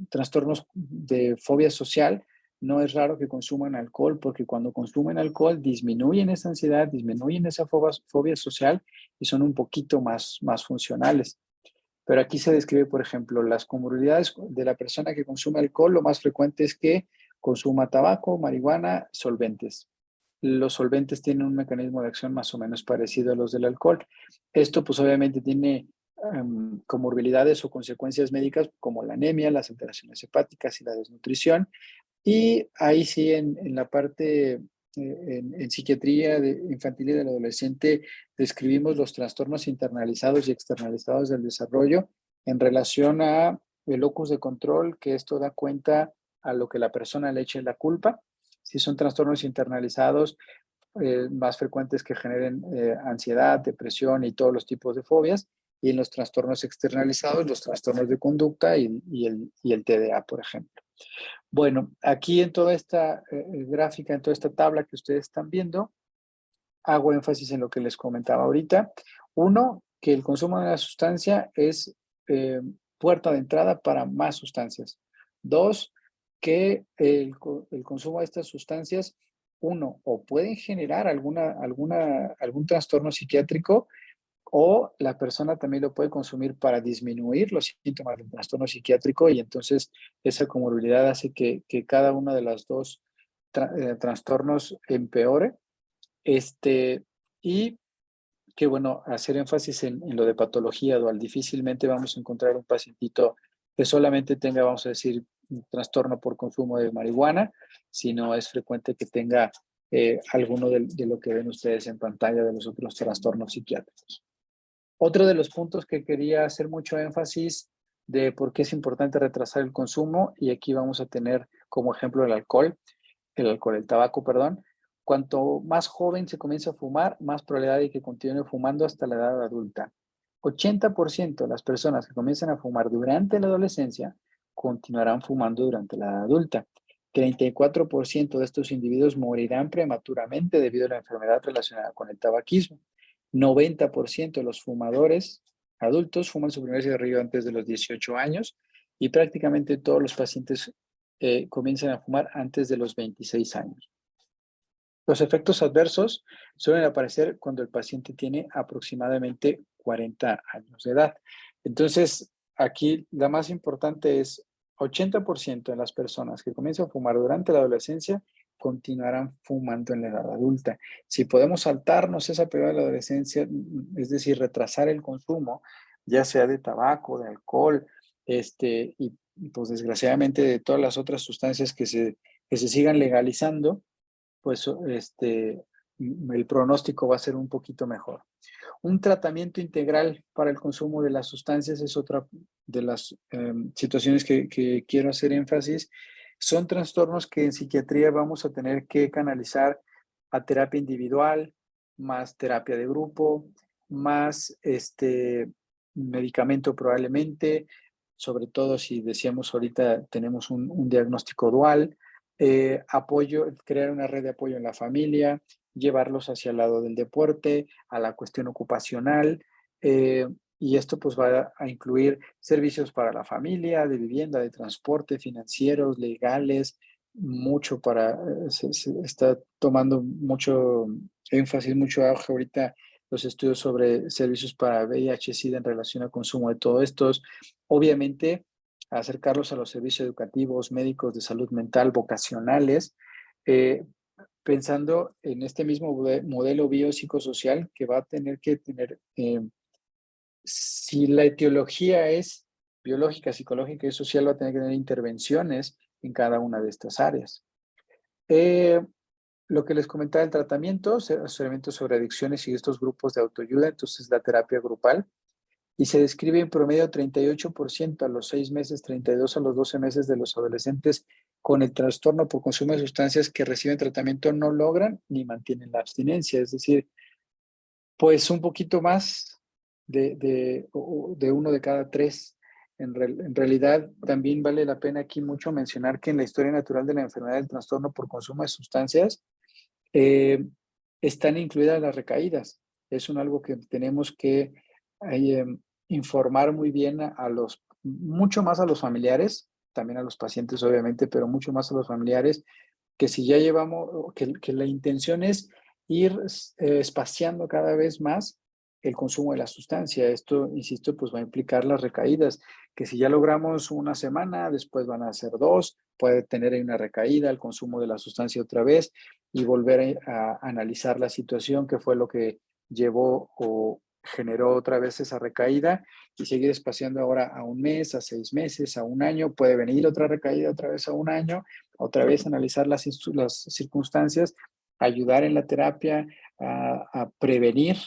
Speaker 2: trastornos de fobia social, no es raro que consuman alcohol, porque cuando consumen alcohol disminuyen esa ansiedad, disminuyen esa fobia social y son un poquito más funcionales. Pero aquí se describe, por ejemplo, las comorbilidades de la persona que consume alcohol. Lo más frecuente es que consuma tabaco, marihuana, solventes. Los solventes tienen un mecanismo de acción más o menos parecido a los del alcohol. Esto pues obviamente tiene comorbilidades o consecuencias médicas como la anemia, las alteraciones hepáticas y la desnutrición. Y ahí sí, en la parte, en psiquiatría infantil y del adolescente, describimos los trastornos internalizados y externalizados del desarrollo en relación a el locus de control, que esto da cuenta a lo que la persona le eche la culpa. Si son trastornos internalizados, más frecuentes que generen ansiedad, depresión y todos los tipos de fobias. Y en los trastornos externalizados, los trastornos de conducta y el TDA, por ejemplo. Bueno, aquí en toda esta gráfica, en toda esta tabla que ustedes están viendo, hago énfasis en lo que les comentaba ahorita. Uno, que el consumo de la sustancia es puerta de entrada para más sustancias. Dos, que el consumo de estas sustancias, uno, o pueden generar algún trastorno psiquiátrico, o la persona también lo puede consumir para disminuir los síntomas del trastorno psiquiátrico, y entonces esa comorbilidad hace que cada uno de los dos trastornos empeore. Y que bueno, hacer énfasis en lo de patología dual. Difícilmente vamos a encontrar un pacientito que solamente tenga, vamos a decir, un trastorno por consumo de marihuana, sino es frecuente que tenga alguno de lo que ven ustedes en pantalla de los otros trastornos psiquiátricos. Otro de los puntos que quería hacer mucho énfasis de por qué es importante retrasar el consumo, y aquí vamos a tener como ejemplo el tabaco, perdón. Cuanto más joven se comienza a fumar, más probabilidad de que continúe fumando hasta la edad adulta. 80% de las personas que comienzan a fumar durante la adolescencia continuarán fumando durante la edad adulta. 34% de estos individuos morirán prematuramente debido a la enfermedad relacionada con el tabaquismo. 90% de los fumadores adultos fuman su primer cigarrillo antes de los 18 años, y prácticamente todos los pacientes comienzan a fumar antes de los 26 años. Los efectos adversos suelen aparecer cuando el paciente tiene aproximadamente 40 años de edad. Entonces, aquí la más importante es 80% de las personas que comienzan a fumar durante la adolescencia continuarán fumando en la edad adulta. Si podemos saltarnos esa periodo de la adolescencia, es decir, retrasar el consumo, ya sea de tabaco, de alcohol, y pues desgraciadamente de todas las otras sustancias que se sigan legalizando, pues el pronóstico va a ser un poquito mejor. Un tratamiento integral para el consumo de las sustancias es otra de las situaciones que quiero hacer énfasis. Son trastornos que en psiquiatría vamos a tener que canalizar a terapia individual, más terapia de grupo, más medicamento probablemente, sobre todo si decíamos ahorita tenemos un diagnóstico dual. Apoyo, crear una red de apoyo en la familia, llevarlos hacia el lado del deporte, a la cuestión ocupacional, y esto pues va a incluir servicios para la familia, de vivienda, de transporte, financieros, legales, mucho se está tomando mucho énfasis, mucho auge ahorita los estudios sobre servicios para VIH-Sida en relación al consumo de todos estos. Obviamente, acercarlos a los servicios educativos, médicos de salud mental, vocacionales, pensando en este mismo modelo biopsicosocial que va a tener que tener, si la etiología es biológica, psicológica y social, va a tener que tener intervenciones en cada una de estas áreas. Lo que les comentaba del tratamiento, asesoramiento sobre adicciones y estos grupos de autoayuda, entonces la terapia grupal, y se describe en promedio 38% a los 6 meses, 32% a los 12 meses de los adolescentes con el trastorno por consumo de sustancias que reciben tratamiento no logran ni mantienen la abstinencia. Es decir, pues un poquito más de uno de cada tres. En realidad, también vale la pena aquí mucho mencionar que en la historia natural de la enfermedad del trastorno por consumo de sustancias están incluidas las recaídas. Es algo que tenemos que informar muy bien mucho más a los familiares, también a los pacientes obviamente, pero mucho más a los familiares, que si ya llevamos, que la intención es ir espaciando cada vez más el consumo de la sustancia. Esto, insisto, pues va a implicar las recaídas, que si ya logramos una semana, después van a ser 2, puede tener ahí una recaída, el consumo de la sustancia otra vez, y volver a analizar la situación, qué fue lo que llevó o generó otra vez esa recaída y seguir espaciando ahora a un mes, a 6 meses, a un año. Puede venir otra recaída otra vez a un año, otra vez analizar las circunstancias, ayudar en la terapia a prevenir.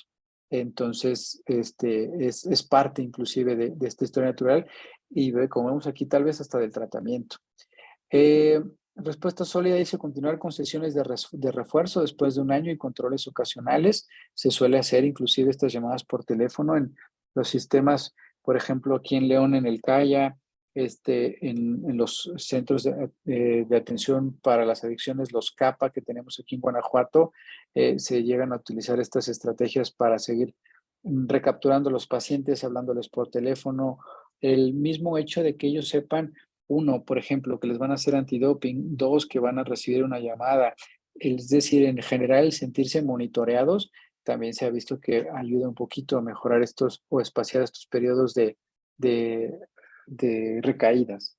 Speaker 2: Entonces, es parte inclusive de esta historia natural y como vemos aquí, tal vez hasta del tratamiento. Respuesta sólida dice continuar con sesiones de refuerzo después de un año y controles ocasionales. Se suele hacer inclusive estas llamadas por teléfono en los sistemas, por ejemplo, aquí en León, en el CAIA, en los centros de atención para las adicciones, los CAPA que tenemos aquí en Guanajuato, se llegan a utilizar estas estrategias para seguir recapturando a los pacientes, hablándoles por teléfono. El mismo hecho de que ellos sepan, uno, por ejemplo, que les van a hacer antidoping, dos, que van a recibir una llamada, es decir, en general, el sentirse monitoreados, también se ha visto que ayuda un poquito a mejorar estos o espaciar estos periodos de recaídas.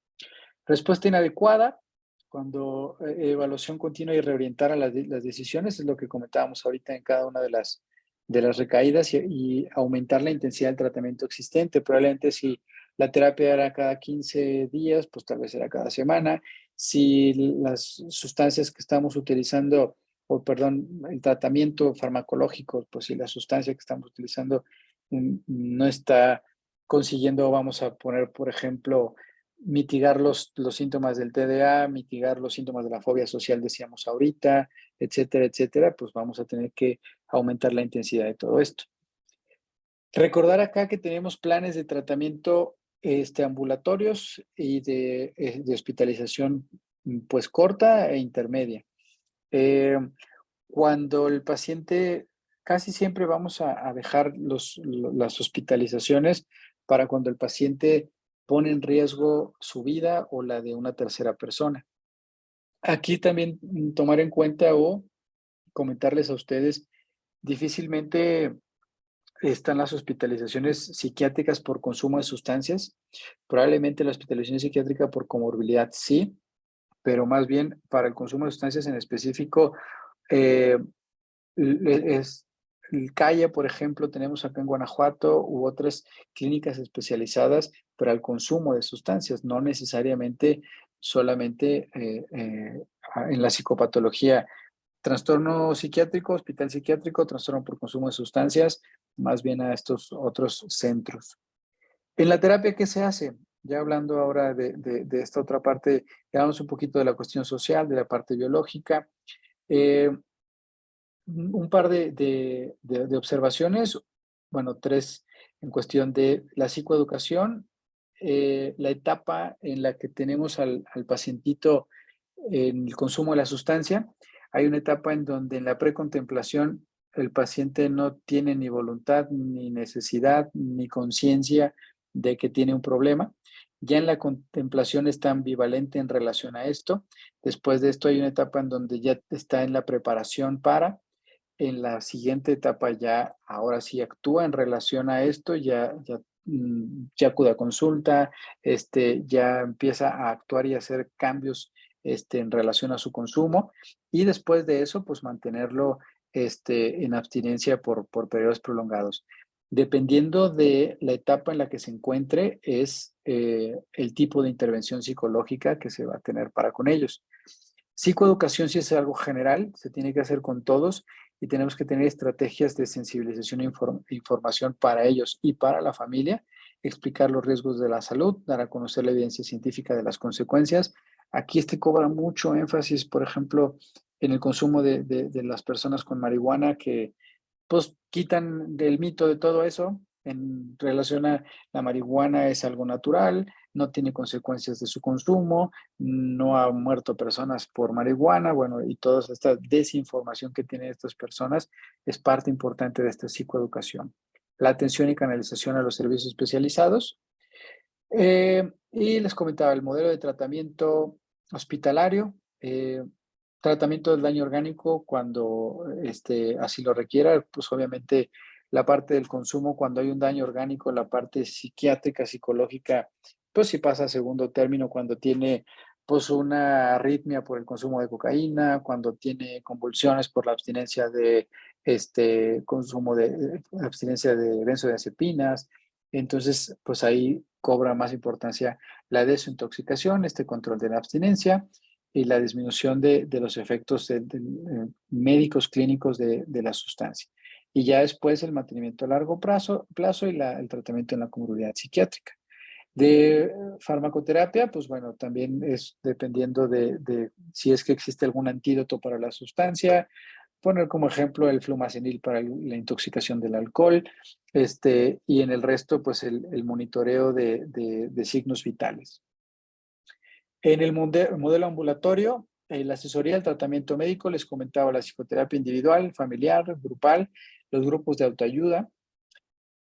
Speaker 2: Respuesta inadecuada, cuando evaluación continua y reorientar a las decisiones, es lo que comentábamos ahorita en cada una de las recaídas y aumentar la intensidad del tratamiento existente. Probablemente si la terapia era cada 15 días, pues tal vez era cada semana. Si las sustancias que estamos utilizando, o perdón, el tratamiento farmacológico, pues si la sustancia que estamos utilizando no está consiguiendo, vamos a poner, por ejemplo, mitigar los síntomas del TDA, mitigar los síntomas de la fobia social, decíamos ahorita, etcétera, etcétera, pues vamos a tener que aumentar la intensidad de todo esto. Recordar acá que tenemos planes de tratamiento ambulatorios y de hospitalización pues corta e intermedia. Cuando el paciente, casi siempre vamos a dejar las hospitalizaciones para cuando el paciente pone en riesgo su vida o la de una tercera persona. Aquí también tomar en cuenta o comentarles a ustedes, difícilmente están las hospitalizaciones psiquiátricas por consumo de sustancias. Probablemente la hospitalización psiquiátrica por comorbilidad sí, pero más bien para el consumo de sustancias en específico, es el CAIA, por ejemplo, tenemos acá en Guanajuato u otras clínicas especializadas para el consumo de sustancias, no necesariamente solamente en la psicopatología. Trastorno psiquiátrico, hospital psiquiátrico, trastorno por consumo de sustancias, más bien a estos otros centros. En la terapia, ¿qué se hace? Ya hablando ahora de esta otra parte, ya hablamos un poquito de la cuestión social, de la parte biológica. Un par de observaciones, bueno, 3 en cuestión de la psicoeducación, la etapa en la que tenemos al pacientito en el consumo de la sustancia. Hay una etapa en donde en la precontemplación el paciente no tiene ni voluntad, ni necesidad, ni conciencia de que tiene un problema. Ya en la contemplación está ambivalente en relación a esto. Después de esto hay una etapa en donde ya está en la preparación para. En la siguiente etapa ya, ahora sí actúa en relación a esto, ya acude a consulta, ya empieza a actuar y a hacer cambios en relación a su consumo y después de eso, pues mantenerlo en abstinencia por periodos prolongados. Dependiendo de la etapa en la que se encuentre, es el tipo de intervención psicológica que se va a tener para con ellos. Psicoeducación sí es algo general, se tiene que hacer con todos y tenemos que tener estrategias de sensibilización e información para ellos y para la familia, explicar los riesgos de la salud, dar a conocer la evidencia científica de las consecuencias. Aquí cobra mucho énfasis, por ejemplo, en el consumo de las personas con marihuana que pues quitan del mito de todo eso en relación a la marihuana es algo natural, no tiene consecuencias de su consumo, no ha muerto personas por marihuana, bueno, y toda esta desinformación que tienen estas personas es parte importante de esta psicoeducación. La atención y canalización a los servicios especializados. Y les comentaba el modelo de tratamiento hospitalario, tratamiento del daño orgánico cuando así lo requiera, pues obviamente la parte del consumo cuando hay un daño orgánico, la parte psiquiátrica, psicológica, pues sí pasa a segundo término cuando tiene pues una arritmia por el consumo de cocaína, cuando tiene convulsiones por la abstinencia de consumo de abstinencia de benzodiazepinas. Entonces, pues ahí cobra más importancia la desintoxicación, control de la abstinencia y la disminución de los efectos médicos clínicos de la sustancia. Y ya después el mantenimiento a largo plazo y el tratamiento en la comunidad psiquiátrica. De farmacoterapia, pues bueno, también es dependiendo de si es que existe algún antídoto para la sustancia. Poner como ejemplo el flumazenil para la intoxicación del alcohol, y en el resto, pues el monitoreo de signos vitales. En el modelo ambulatorio, la asesoría del tratamiento médico, les comentaba la psicoterapia individual, familiar, grupal, los grupos de autoayuda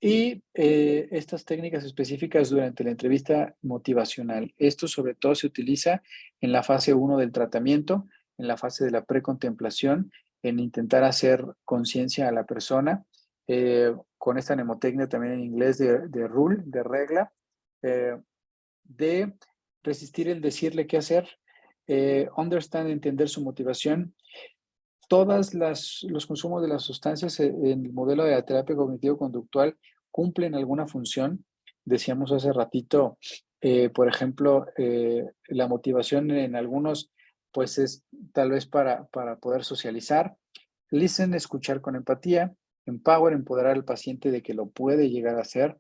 Speaker 2: y estas técnicas específicas durante la entrevista motivacional. Esto sobre todo se utiliza en la fase 1 del tratamiento, en la fase de la precontemplación, en intentar hacer conciencia a la persona, con esta mnemotecnia también en inglés de rule, de regla, de resistir el decirle qué hacer, understand, entender su motivación. Todos los consumos de las sustancias en el modelo de la terapia cognitivo-conductual cumplen alguna función. Decíamos hace ratito, por ejemplo, la motivación en algunos, pues es tal vez para poder socializar. Listen, escuchar con empatía. Empower, empoderar al paciente de que lo puede llegar a hacer.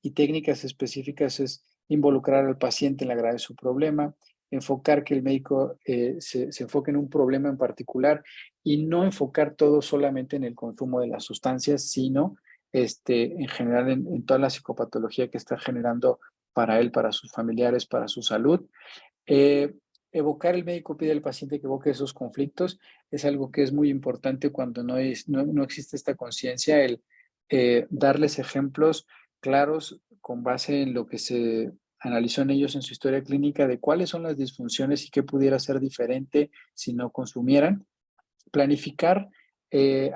Speaker 2: Y técnicas específicas es involucrar al paciente en la gravedad de su problema, enfocar que el médico se enfoque en un problema en particular y no enfocar todo solamente en el consumo de las sustancias, sino en general en toda la psicopatología que está generando para él, para sus familiares, para su salud. Evocar, el médico pide al paciente que evoque esos conflictos, es algo que es muy importante cuando no existe esta conciencia, el darles ejemplos claros con base en lo que se analizó en ellos en su historia clínica de cuáles son las disfunciones y qué pudiera ser diferente si no consumieran. Planificar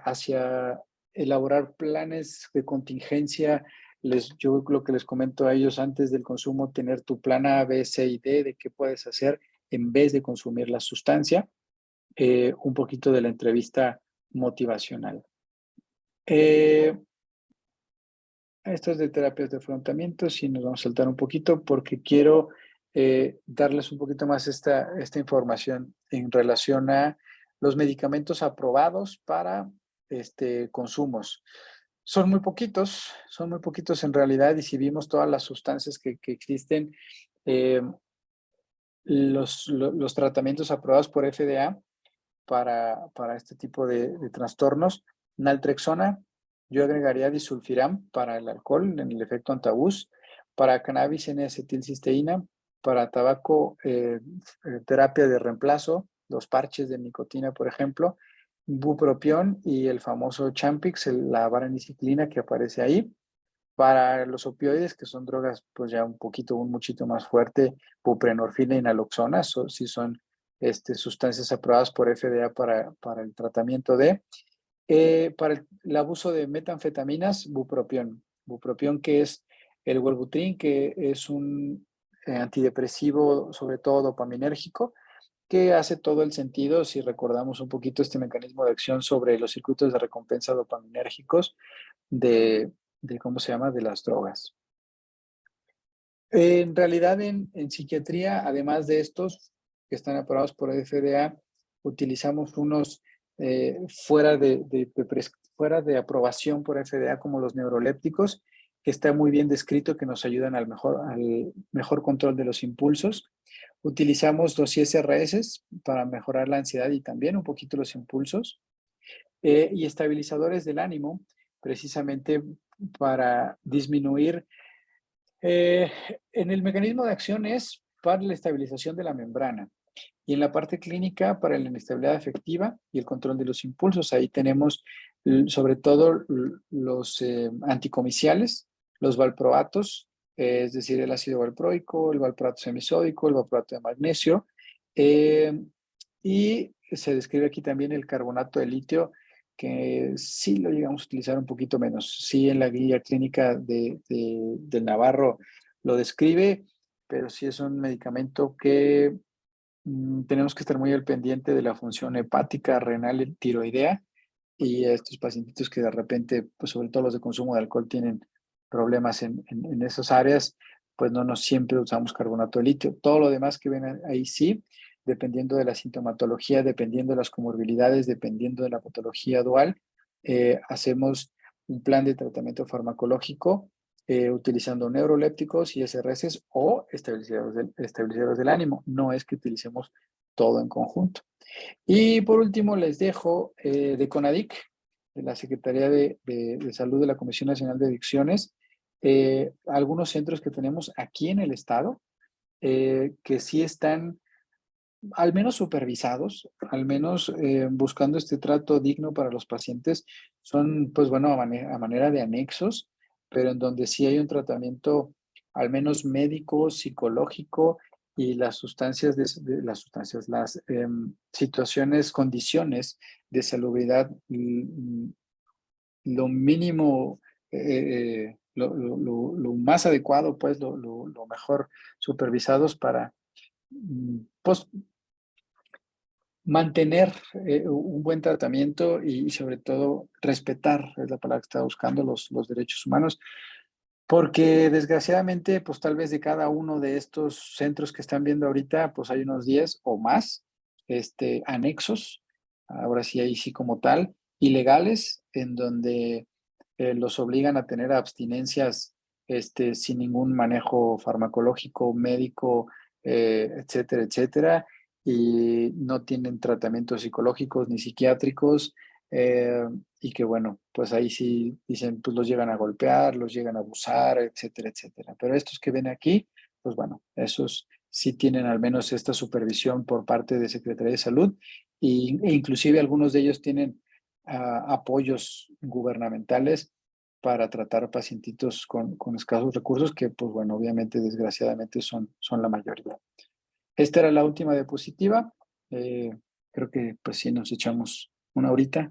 Speaker 2: hacia elaborar planes de contingencia. Yo lo que les comento a ellos antes del consumo, tener tu plan A, B, C y D de qué puedes hacer en vez de consumir la sustancia. Un poquito de la entrevista motivacional. Esto es de terapias de afrontamiento, sí nos vamos a saltar un poquito porque quiero darles un poquito más esta información en relación a los medicamentos aprobados para consumos. Son muy poquitos en realidad, y si vimos todas las sustancias que existen, los tratamientos aprobados por FDA para este tipo de trastornos, naltrexona, yo agregaría disulfiram para el alcohol en el efecto antabús, para cannabis N-acetilcisteína, para tabaco terapia de reemplazo, los parches de nicotina, por ejemplo, bupropión y el famoso Champix, la vareniciclina que aparece ahí. Para los opioides, que son drogas pues ya un muchito más fuerte, buprenorfina y naloxona, sí son sustancias aprobadas por FDA para el tratamiento para el abuso de metanfetaminas, bupropión. Bupropión, que es el Wellbutrin, que es un antidepresivo, sobre todo dopaminérgico, que hace todo el sentido si recordamos un poquito este mecanismo de acción sobre los circuitos de recompensa dopaminérgicos ¿cómo se llama?, de las drogas. En realidad, en psiquiatría, además de estos que están aprobados por FDA, utilizamos unos fuera de aprobación por FDA, como los neurolépticos, que está muy bien descrito, que nos ayudan al mejor control de los impulsos. Utilizamos los ISRS para mejorar la ansiedad y también un poquito los impulsos. Y estabilizadores del ánimo, precisamente para disminuir. En el mecanismo de acción es para la estabilización de la membrana y en la parte clínica para la inestabilidad afectiva y el control de los impulsos. Ahí tenemos sobre todo los anticomiciales, los valproatos, es decir, el ácido valproico, el valproato semisódico, el valproato de magnesio, y se describe aquí también el carbonato de litio, que sí lo llegamos a utilizar un poquito menos. Sí, en la guía clínica del Navarro lo describe, pero sí es un medicamento que tenemos que estar muy al pendiente de la función hepática, renal y tiroidea, y estos pacientitos que de repente, pues sobre todo los de consumo de alcohol, tienen problemas en esas áreas, pues no siempre usamos carbonato de litio. Todo lo demás que ven ahí sí, dependiendo de la sintomatología, dependiendo de las comorbilidades, dependiendo de la patología dual, hacemos un plan de tratamiento farmacológico utilizando neurolépticos, ISRS o estabilizadores del ánimo. No es que utilicemos todo en conjunto. Y por último, les dejo de CONADIC, de la Secretaría de Salud de la Comisión Nacional de Adicciones, algunos centros que tenemos aquí en el estado que sí están al menos supervisados, al menos buscando este trato digno para los pacientes. Son, pues bueno, a manera de anexos, pero en donde sí hay un tratamiento al menos médico, psicológico y las sustancias, las situaciones, condiciones de salubridad, lo mínimo, lo más adecuado, pues lo mejor supervisados para pues, mantener un buen tratamiento y sobre todo respetar, es la palabra que estaba buscando, los derechos humanos, porque desgraciadamente, pues tal vez de cada uno de estos centros que están viendo ahorita, pues hay unos 10 o más anexos, ahora sí, ahí sí como tal, ilegales, en donde los obligan a tener abstinencias sin ningún manejo farmacológico, médico, etcétera, etcétera, y no tienen tratamientos psicológicos ni psiquiátricos, y que bueno, pues ahí sí dicen, pues los llegan a golpear, los llegan a abusar, etcétera, etcétera. Pero estos que ven aquí, pues bueno, esos sí tienen al menos esta supervisión por parte de Secretaría de Salud e inclusive algunos de ellos tienen apoyos gubernamentales para tratar pacientitos con escasos recursos que, pues bueno, obviamente, desgraciadamente son la mayoría. Esta era la última diapositiva. Creo que pues sí nos echamos una horita.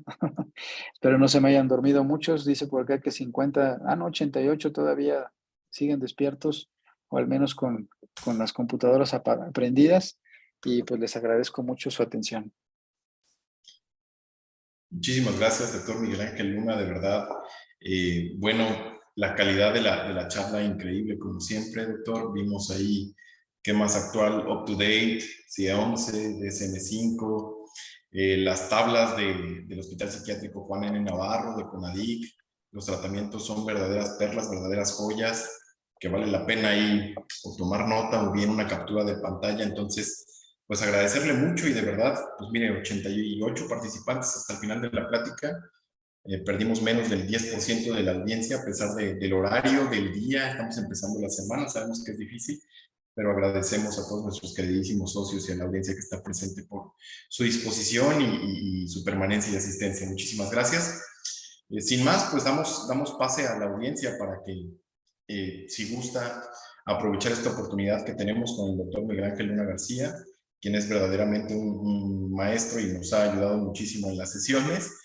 Speaker 2: Espero no se me hayan dormido muchos. Dice por acá que 50, no, 88 todavía siguen despiertos, o al menos con las computadoras prendidas. Y pues les agradezco mucho su atención.
Speaker 1: Muchísimas gracias, doctor Miguel Ángel Luna, de verdad. Bueno, la calidad de la charla increíble, como siempre, doctor. Vimos ahí qué más actual, up to date, CIE-11, DSM-5, las tablas del Hospital Psiquiátrico Juan N. Navarro, de CONADIC. Los tratamientos son verdaderas perlas, verdaderas joyas, que vale la pena ahí o tomar nota o bien una captura de pantalla. Entonces, pues agradecerle mucho y de verdad, pues mire, 88 participantes hasta el final de la plática. Perdimos menos del 10% de la audiencia a pesar del horario, del día. Estamos empezando la semana, sabemos que es difícil, pero agradecemos a todos nuestros queridísimos socios y a la audiencia que está presente por su disposición y su permanencia y asistencia. Muchísimas gracias. Sin más, pues damos pase a la audiencia para que, si gusta, aprovechar esta oportunidad que tenemos con el doctor Miguel Ángel Luna García, quien es verdaderamente un maestro y nos ha ayudado muchísimo en las sesiones.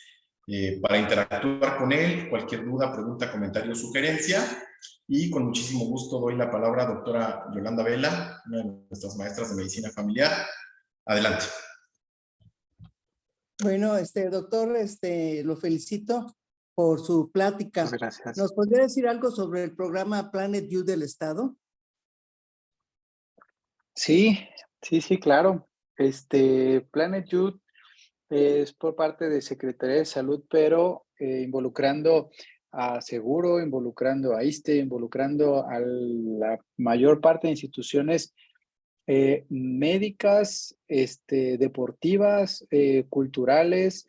Speaker 1: Para interactuar con él, cualquier duda, pregunta, comentario, sugerencia, y con muchísimo gusto doy la palabra a doctora Yolanda Vela, una de nuestras maestras de medicina familiar. Adelante.
Speaker 4: Bueno, doctor, lo felicito por su plática.
Speaker 2: Muchas gracias.
Speaker 4: ¿Nos podría decir algo sobre el programa Planet Youth del Estado?
Speaker 2: Sí, claro. Planet Youth es por parte de Secretaría de Salud, pero involucrando a Seguro, involucrando a ISSSTE, involucrando a la mayor parte de instituciones médicas, deportivas, culturales,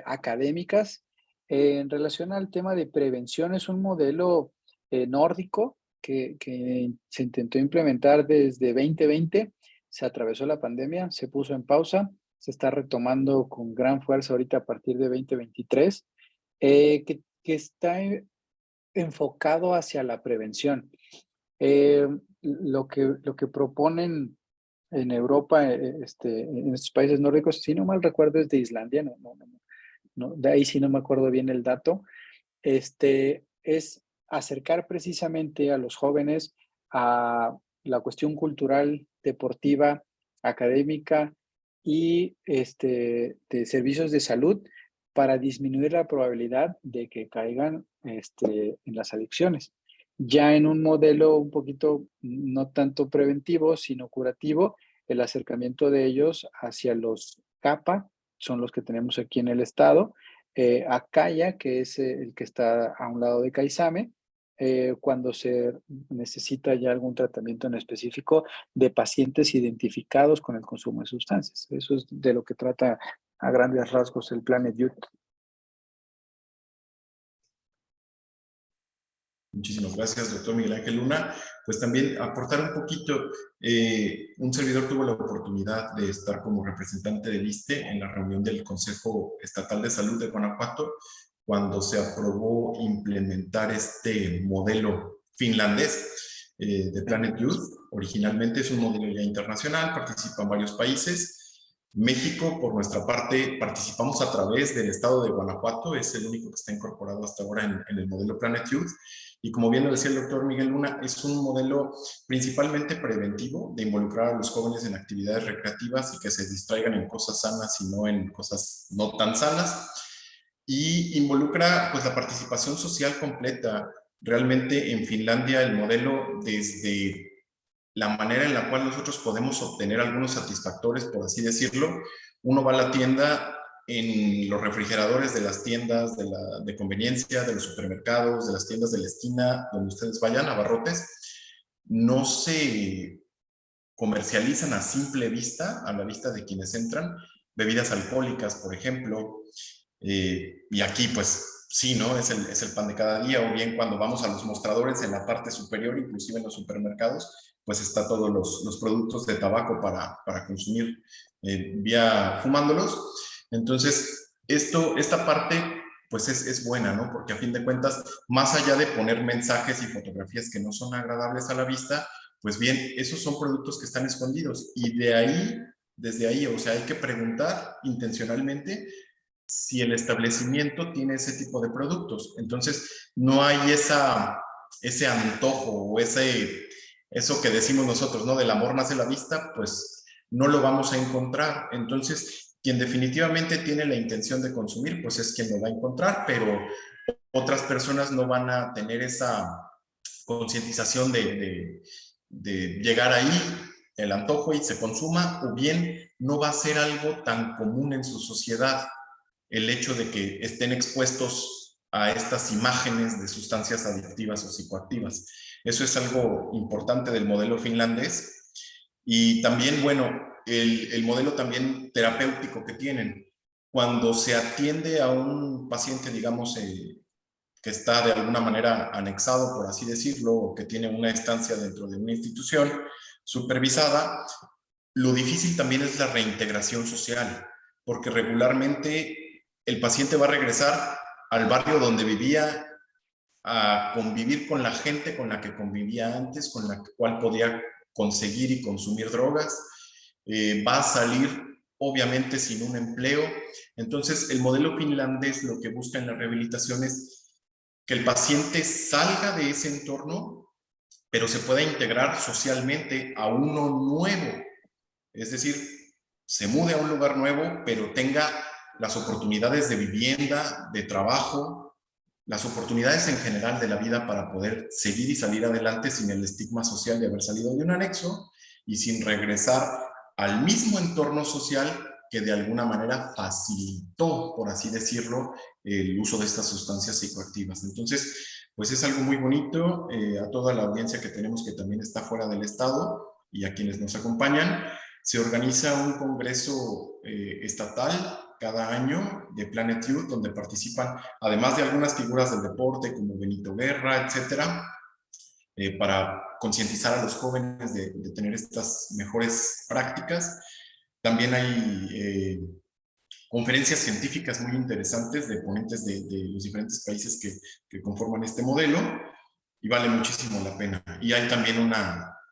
Speaker 2: académicas. En relación al tema de prevención, es un modelo nórdico que se intentó implementar desde 2020, se atravesó la pandemia, se puso en pausa, se está retomando con gran fuerza ahorita a partir de 2023, que está enfocado hacia la prevención. Lo que proponen en Europa, en estos países nórdicos, si no mal recuerdo, es de Islandia, de ahí sí no me acuerdo bien el dato, es acercar precisamente a los jóvenes a la cuestión cultural, deportiva, académica y de servicios de salud para disminuir la probabilidad de que caigan en las adicciones. Ya en un modelo un poquito no tanto preventivo, sino curativo, el acercamiento de ellos hacia los CAPA, son los que tenemos aquí en el estado, Acaya, que es el que está a un lado de Caizame, cuando se necesita ya algún tratamiento en específico de pacientes identificados con el consumo de sustancias. Eso es de lo que trata a grandes rasgos el Planet Youth.
Speaker 1: Muchísimas gracias, doctor Miguel Ángel Luna. Pues también aportar un poquito, un servidor tuvo la oportunidad de estar como representante del ISSSTE en la reunión del Consejo Estatal de Salud de Guanajuato, cuando se aprobó implementar este modelo finlandés de Planet Youth. Originalmente es un modelo ya internacional, participan varios países. México, por nuestra parte, participamos a través del estado de Guanajuato, es el único que está incorporado hasta ahora en el modelo Planet Youth. Y como bien lo decía el doctor Miguel Luna, es un modelo principalmente preventivo de involucrar a los jóvenes en actividades recreativas y que se distraigan en cosas sanas y no en cosas no tan sanas. Y involucra pues la participación social completa. Realmente en Finlandia el modelo, desde la manera en la cual nosotros podemos obtener algunos satisfactores, por así decirlo, uno va a la tienda, en los refrigeradores de las tiendas de conveniencia, de los supermercados, de las tiendas de la esquina, donde ustedes vayan, abarrotes, no se comercializan a simple vista, a la vista de quienes entran, bebidas alcohólicas, por ejemplo, y aquí pues sí, ¿no? Es el pan de cada día, o bien cuando vamos a los mostradores en la parte superior, inclusive en los supermercados, pues está todos los productos de tabaco para consumir vía fumándolos. Entonces, esta parte pues es buena, ¿no? Porque a fin de cuentas, más allá de poner mensajes y fotografías que no son agradables a la vista, pues bien, esos son productos que están escondidos y desde ahí, o sea, hay que preguntar intencionalmente si el establecimiento tiene ese tipo de productos. Entonces, no hay ese antojo o eso que decimos nosotros, ¿no? Del amor nace la vista, pues no lo vamos a encontrar. Entonces, quien definitivamente tiene la intención de consumir, pues es quien lo va a encontrar, pero otras personas no van a tener esa concientización de llegar ahí, el antojo y se consuma, o bien no va a ser algo tan común en su sociedad el hecho de que estén expuestos a estas imágenes de sustancias adictivas o psicoactivas. Eso es algo importante del modelo finlandés. Y también, bueno, el modelo también terapéutico que tienen. Cuando se atiende a un paciente, digamos, que está de alguna manera anexado, por así decirlo, o que tiene una estancia dentro de una institución supervisada, lo difícil también es la reintegración social, porque regularmente el paciente va a regresar al barrio donde vivía, a convivir con la gente con la que convivía antes, con la cual podía conseguir y consumir drogas, va a salir obviamente sin un empleo. Entonces, el modelo finlandés lo que busca en la rehabilitación es que el paciente salga de ese entorno, pero se pueda integrar socialmente a uno nuevo. Es decir, se mude a un lugar nuevo, pero tenga las oportunidades de vivienda, de trabajo, las oportunidades en general de la vida para poder seguir y salir adelante sin el estigma social de haber salido de un anexo y sin regresar al mismo entorno social que de alguna manera facilitó, por así decirlo, el uso de estas sustancias psicoactivas. Entonces, pues es algo muy bonito. A toda la audiencia que tenemos que también está fuera del estado y a quienes nos acompañan, se organiza un congreso estatal cada año de Planet Youth, donde participan, además de algunas figuras del deporte como Benito Guerra, etcétera, para concientizar a los jóvenes de tener estas mejores prácticas. También hay conferencias científicas muy interesantes de ponentes de los diferentes países que conforman este modelo y vale muchísimo la pena. Y hay también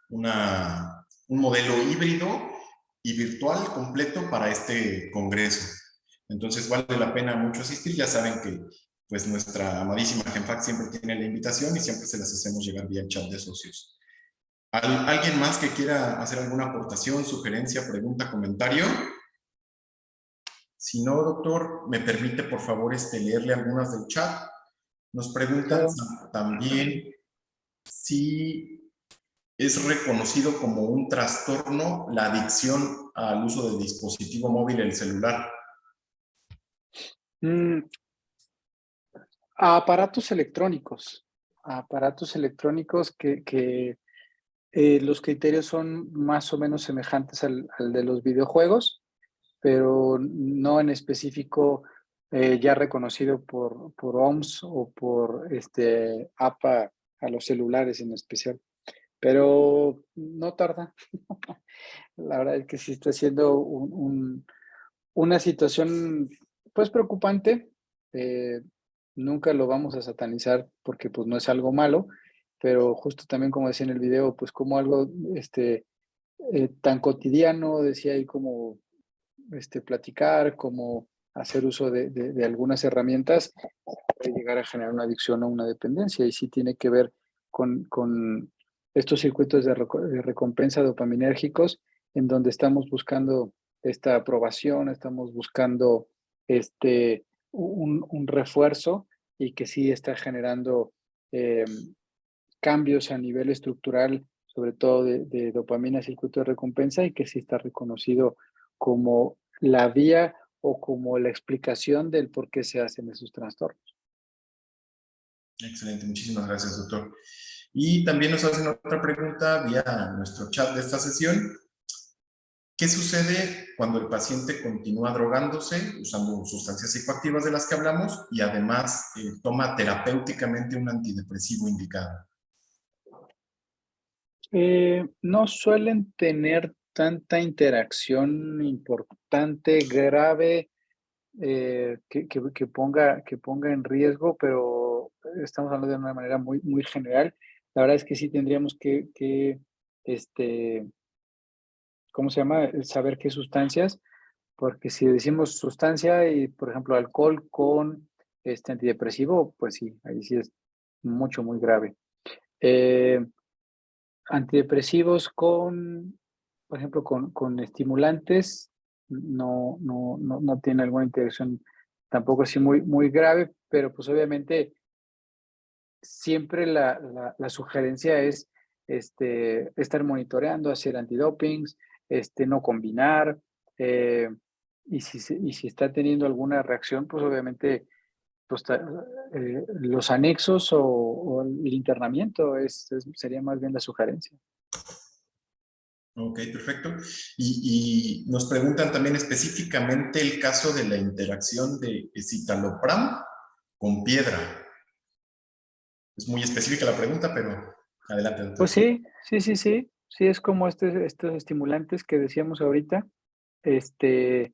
Speaker 1: un modelo híbrido y virtual completo para este congreso. Entonces vale la pena mucho asistir. Ya saben que pues nuestra amadísima GenFAC siempre tiene la invitación y siempre se las hacemos llegar vía el chat de socios. ¿Alguien más que quiera hacer alguna aportación, sugerencia, pregunta, comentario? Si no, doctor, me permite por favor leerle algunas del chat. Nos preguntan
Speaker 2: Claro.
Speaker 1: también si es reconocido como un trastorno la adicción al uso de dispositivo móvil, el celular.
Speaker 2: Mm, a aparatos electrónicos que los criterios son más o menos semejantes al de los videojuegos, pero no en específico ya reconocido por OMS o por APA a los celulares en especial. Pero no tarda. La verdad es que sí está siendo una situación, pues, preocupante. Eh, Nunca lo vamos a satanizar porque, pues, no es algo malo, pero justo también, como decía en el video, pues, como algo, tan cotidiano, decía ahí, como, platicar, como hacer uso de algunas herramientas, puede llegar a generar una adicción o una dependencia, y sí tiene que ver con estos circuitos de recompensa dopaminérgicos, en donde estamos buscando esta aprobación, estamos buscando un refuerzo, y que sí está generando cambios a nivel estructural, sobre todo de dopamina, circuito de recompensa, y que sí está reconocido como la vía o como la explicación del por qué se hacen esos trastornos.
Speaker 1: Excelente, muchísimas gracias, doctor. Y también nos hacen otra pregunta vía nuestro chat de esta sesión. ¿Qué sucede cuando el paciente continúa drogándose, usando sustancias psicoactivas de las que hablamos, y además toma terapéuticamente un antidepresivo indicado?
Speaker 2: No suelen tener tanta interacción importante, grave, que ponga en riesgo, pero estamos hablando de una manera muy, muy general. La verdad es que sí tendríamos este, ¿cómo se llama? Saber qué sustancias, porque si decimos sustancia y, por ejemplo, alcohol con este antidepresivo, pues sí, ahí sí es mucho, muy grave. Eh, Antidepresivos por ejemplo, con estimulantes, no tiene alguna interacción tampoco así muy, muy grave, pero pues obviamente siempre la sugerencia es estar monitoreando, hacer antidopings, no combinar, eh, y si está teniendo alguna reacción, pues obviamente pues, los anexos o el internamiento sería más bien la sugerencia.
Speaker 1: Ok, perfecto. Y nos preguntan también específicamente el caso de la interacción de escitalopram con piedra. Es muy específica la pregunta, pero adelante,
Speaker 2: Pues
Speaker 1: doctor.
Speaker 2: sí, sí, sí, sí. Sí, es como estos estimulantes que decíamos ahorita. Este,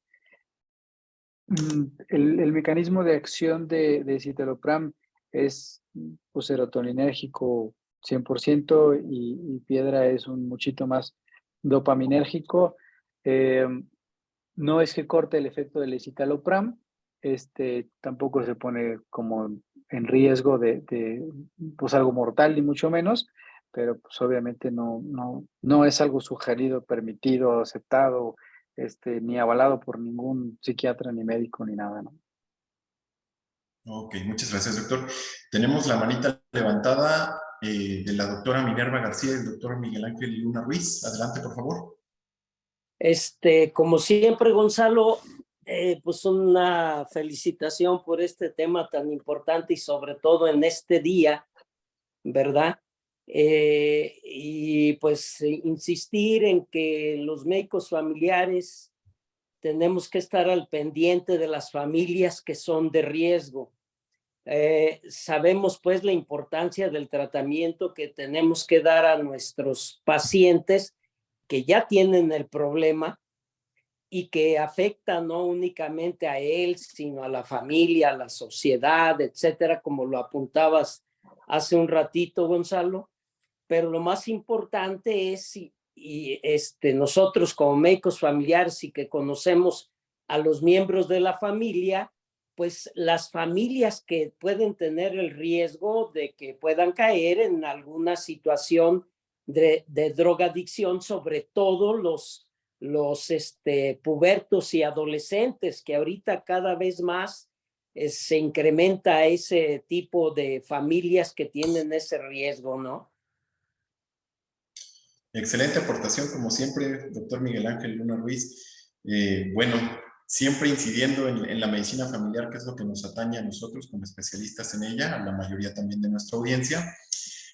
Speaker 2: el mecanismo de acción de citalopram es, pues, serotoninérgico 100%, y piedra es un muchito más dopaminérgico. No es que corte el efecto del escitalopram, tampoco se pone como en riesgo pues, algo mortal, ni mucho menos, pero pues obviamente no es algo sugerido, permitido, aceptado, ni avalado por ningún psiquiatra, ni médico, ni nada, ¿no?
Speaker 1: Ok, muchas gracias, doctor. Tenemos la manita levantada de la doctora Minerva García y el doctor Miguel Ángel Luna Ruiz. Adelante, por favor.
Speaker 5: Como siempre, Gonzalo, pues una felicitación por este tema tan importante y sobre todo en este día, ¿verdad? Y pues insistir en que los médicos familiares tenemos que estar al pendiente de las familias que son de riesgo. Sabemos pues la importancia del tratamiento que tenemos que dar a nuestros pacientes que ya tienen el problema y que afecta no únicamente a él, sino a la familia, a la sociedad, etcétera, como lo apuntabas hace un ratito, Gonzalo. Pero lo más importante es, nosotros como médicos familiares y que conocemos a los miembros de la familia, pues las familias que pueden tener el riesgo de que puedan caer en alguna situación de drogadicción, sobre todo los pubertos y adolescentes, que ahorita cada vez más se incrementa ese tipo de familias que tienen ese riesgo, ¿no?
Speaker 1: Excelente aportación, como siempre, doctor Miguel Ángel Luna Ruiz. Bueno, siempre incidiendo en la medicina familiar, que es lo que nos atañe a nosotros como especialistas en ella, a la mayoría también de nuestra audiencia.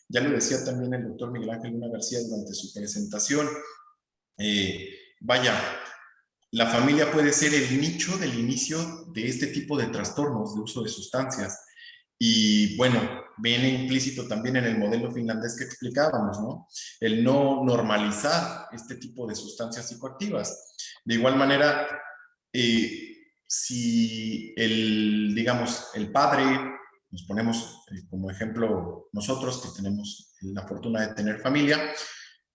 Speaker 1: Ya lo decía también el doctor Miguel Ángel Luna García durante su presentación. Vaya, la familia puede ser el nicho del inicio de este tipo de trastornos de uso de sustancias. Y bueno, viene implícito también en el modelo finlandés que explicábamos, ¿no? El no normalizar este tipo de sustancias psicoactivas. De igual manera, si digamos, el padre, nos ponemos como ejemplo nosotros que tenemos la fortuna de tener familia,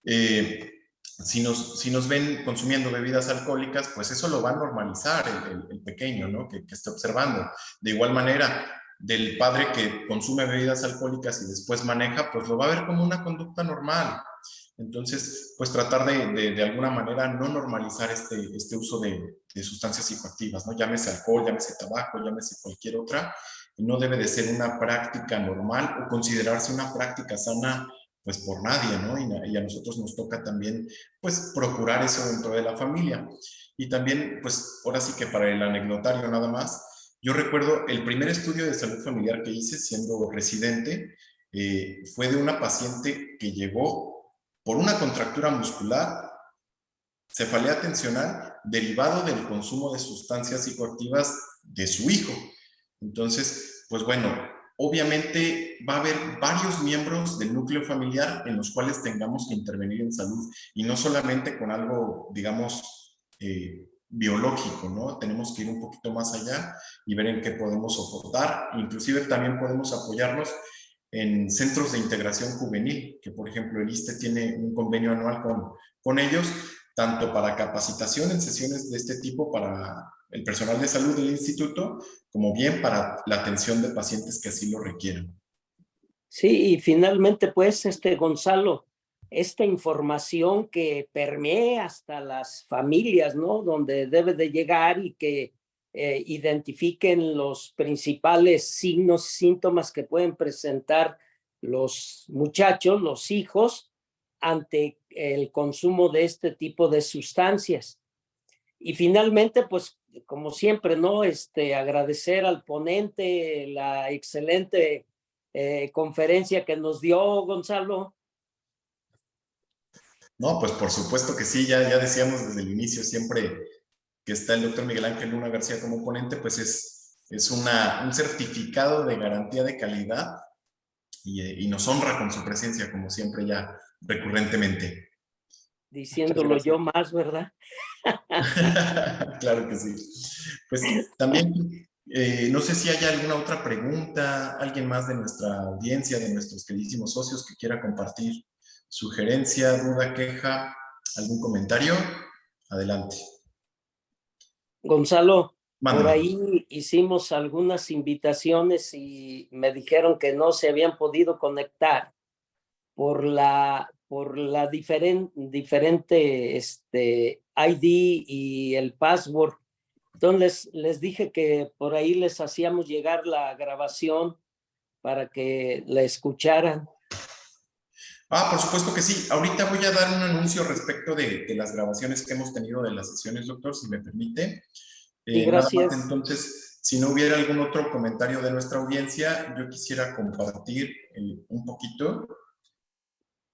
Speaker 1: si nos ven consumiendo bebidas alcohólicas, pues eso lo va a normalizar el pequeño, ¿no? Que esté observando. De igual manera, del padre que consume bebidas alcohólicas y después maneja, pues lo va a ver como una conducta normal. Entonces, pues tratar de alguna manera no normalizar este uso de sustancias psicoactivas, ¿no? Llámese alcohol, llámese tabaco, llámese cualquier otra, no debe de ser una práctica normal o considerarse una práctica sana pues por nadie, ¿no? Y a nosotros nos toca también, pues, procurar eso dentro de la familia. Y también, pues, ahora sí que para el anecdotario nada más, yo recuerdo el primer estudio de salud familiar que hice siendo residente, fue de una paciente que llegó por una contractura muscular, cefalea tensional, derivado del consumo de sustancias psicoactivas de su hijo. Entonces, pues bueno, obviamente va a haber varios miembros del núcleo familiar en los cuales tengamos que intervenir en salud y no solamente con algo, digamos, biológico, ¿no? Tenemos que ir un poquito más allá y ver en qué podemos soportar. Inclusive también podemos apoyarnos en centros de integración juvenil, que por ejemplo el ISSSTE tiene un convenio anual con ellos, tanto para capacitación en sesiones de este tipo para el personal de salud del instituto, como bien para la atención de pacientes que así lo requieran.
Speaker 5: Sí, y finalmente, pues, Gonzalo, esta información que permea hasta las familias, ¿no? Donde debe de llegar y que identifiquen los principales signos, síntomas que pueden presentar los muchachos, los hijos, ante el consumo de este tipo de sustancias. Y finalmente, pues, como siempre, ¿no? Agradecer al ponente la excelente conferencia que nos dio, Gonzalo.
Speaker 1: No, pues por supuesto que sí, ya decíamos desde el inicio, siempre que está el doctor Miguel Ángel Luna García como ponente, pues es un certificado de garantía de calidad y nos honra con su presencia, como siempre ya recurrentemente.
Speaker 5: Diciéndolo yo más, ¿verdad?
Speaker 1: Claro que sí. Pues también, no sé si hay alguna otra pregunta, alguien más de nuestra audiencia, de nuestros queridísimos socios que quiera compartir sugerencia, duda, queja, algún comentario. Adelante.
Speaker 5: Gonzalo,
Speaker 1: Mándame.
Speaker 5: por ahí hicimos algunas invitaciones y me dijeron que no se habían podido conectar por la diferente ID y el password. Entonces les dije que por ahí les hacíamos llegar la grabación para que la escucharan.
Speaker 1: Por supuesto que sí. Ahorita voy a dar un anuncio respecto de las grabaciones que hemos tenido de las sesiones, doctor, si me permite.
Speaker 5: Sí, gracias.
Speaker 1: Nada más, entonces, si no hubiera algún otro comentario de nuestra audiencia, yo quisiera compartir un poquito.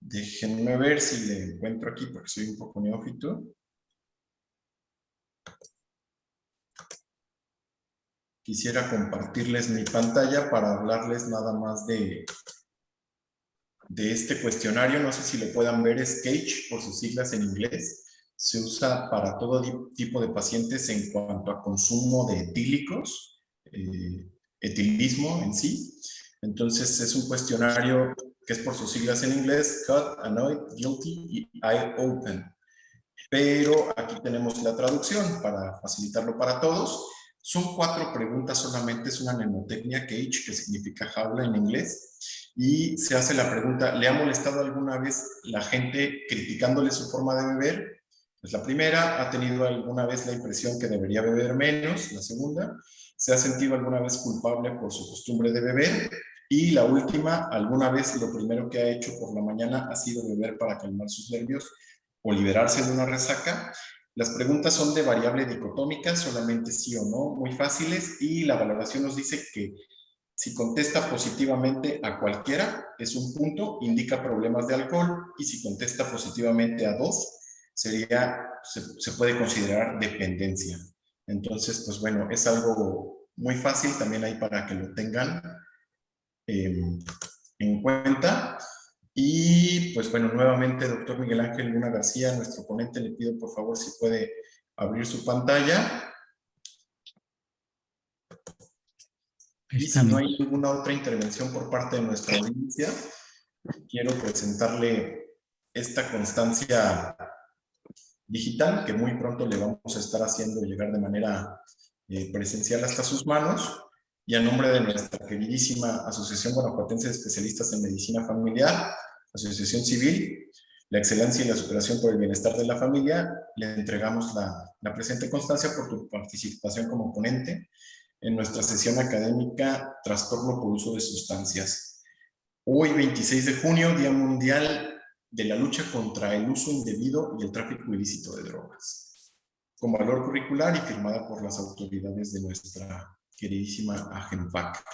Speaker 1: Déjenme ver si le encuentro aquí porque soy un poco neófito. Quisiera compartirles mi pantalla para hablarles nada más de este cuestionario. No sé si lo puedan ver, es CAGE por sus siglas en inglés. Se usa para todo tipo de pacientes en cuanto a consumo de etílicos, etilismo en sí. Entonces es un cuestionario que es por sus siglas en inglés, Cut, Annoyed, Guilty y Eye Open. Pero aquí tenemos la traducción para facilitarlo para todos. Son 4 preguntas solamente, es una mnemotecnia CAGE, que significa jaula en inglés, y se hace la pregunta, ¿le ha molestado alguna vez la gente criticándole su forma de beber? Es la primera. ¿Ha tenido alguna vez la impresión que debería beber menos? La segunda. ¿Se ha sentido alguna vez culpable por su costumbre de beber? Y la última, ¿alguna vez lo primero que ha hecho por la mañana ha sido beber para calmar sus nervios o liberarse de una resaca? Las preguntas son de variable dicotómica, solamente sí o no, muy fáciles, y la valoración nos dice que si contesta positivamente a cualquiera, es un punto, indica problemas de alcohol, y si contesta positivamente a dos, se puede considerar dependencia. Entonces, pues bueno, es algo muy fácil también ahí para que lo tengan en cuenta. Y pues bueno, nuevamente, doctor Miguel Ángel Luna García, nuestro ponente, le pido por favor si puede abrir su pantalla. Y si no hay ninguna otra intervención por parte de nuestra audiencia, quiero presentarle esta constancia digital que muy pronto le vamos a estar haciendo llegar de manera presencial hasta sus manos. Y a nombre de nuestra queridísima Asociación Guanajuatense de Especialistas en Medicina Familiar, Asociación Civil, la excelencia y la superación por el bienestar de la familia, le entregamos la presente constancia por tu participación como ponente en nuestra sesión académica Trastorno por uso de sustancias. Hoy, 26 de junio, Día Mundial de la Lucha contra el Uso Indebido y el Tráfico Ilícito de Drogas, con valor curricular y firmada por las autoridades de nuestra queridísima AGENFAC.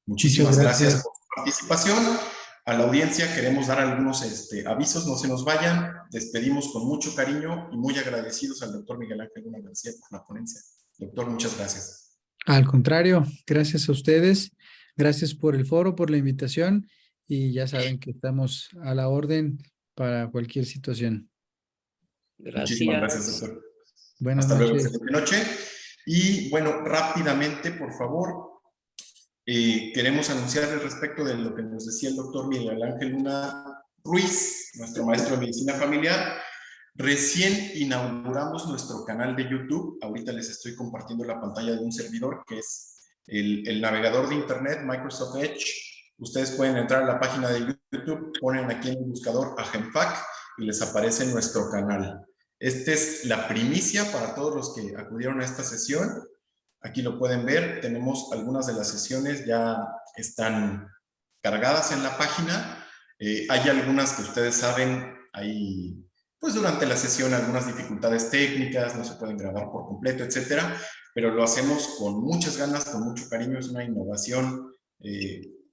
Speaker 1: Muchísimas gracias por su participación. A la audiencia queremos dar algunos avisos, no se nos vayan. Despedimos con mucho cariño y muy agradecidos al doctor Miguel Ángel Luna García por la ponencia. Doctor, muchas gracias.
Speaker 2: Al contrario, gracias a ustedes. Gracias por el foro, por la invitación. Y ya saben que estamos a la orden para cualquier situación.
Speaker 1: Muchísimas gracias, doctor.
Speaker 2: Buenas
Speaker 1: Hasta luego,
Speaker 2: noches.
Speaker 1: excelente noche. Y bueno, rápidamente, por favor, queremos anunciarles respecto de lo que nos decía el doctor Miguel Ángel Luna Ruiz, nuestro maestro de medicina familiar. Recién inauguramos nuestro canal de YouTube. Ahorita les estoy compartiendo la pantalla de un servidor que es el navegador de internet Microsoft Edge. Ustedes pueden entrar a la página de YouTube, ponen aquí en el buscador AGENFAC y les aparece nuestro canal. Esta es la primicia para todos los que acudieron a esta sesión. Aquí lo pueden ver, tenemos algunas de las sesiones ya están cargadas en la página. Hay algunas que ustedes saben, hay pues durante la sesión algunas dificultades técnicas, no se pueden grabar por completo, etcétera, pero lo hacemos con muchas ganas, con mucho cariño, es una innovación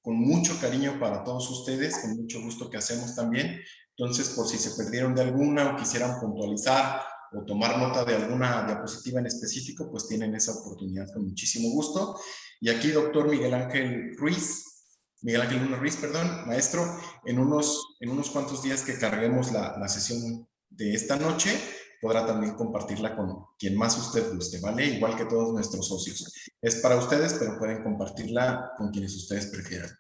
Speaker 1: con mucho cariño para todos ustedes, con mucho gusto que hacemos también. Entonces, por si se perdieron de alguna o quisieran puntualizar o tomar nota de alguna diapositiva en específico, pues tienen esa oportunidad con muchísimo gusto. Y aquí, doctor Miguel Ángel Luna Ruiz, perdón, maestro, en unos cuantos días que carguemos la sesión de esta noche, podrá también compartirla con quien más usted guste, ¿vale? Igual que todos nuestros socios. Es para ustedes, pero pueden compartirla con quienes ustedes prefieran.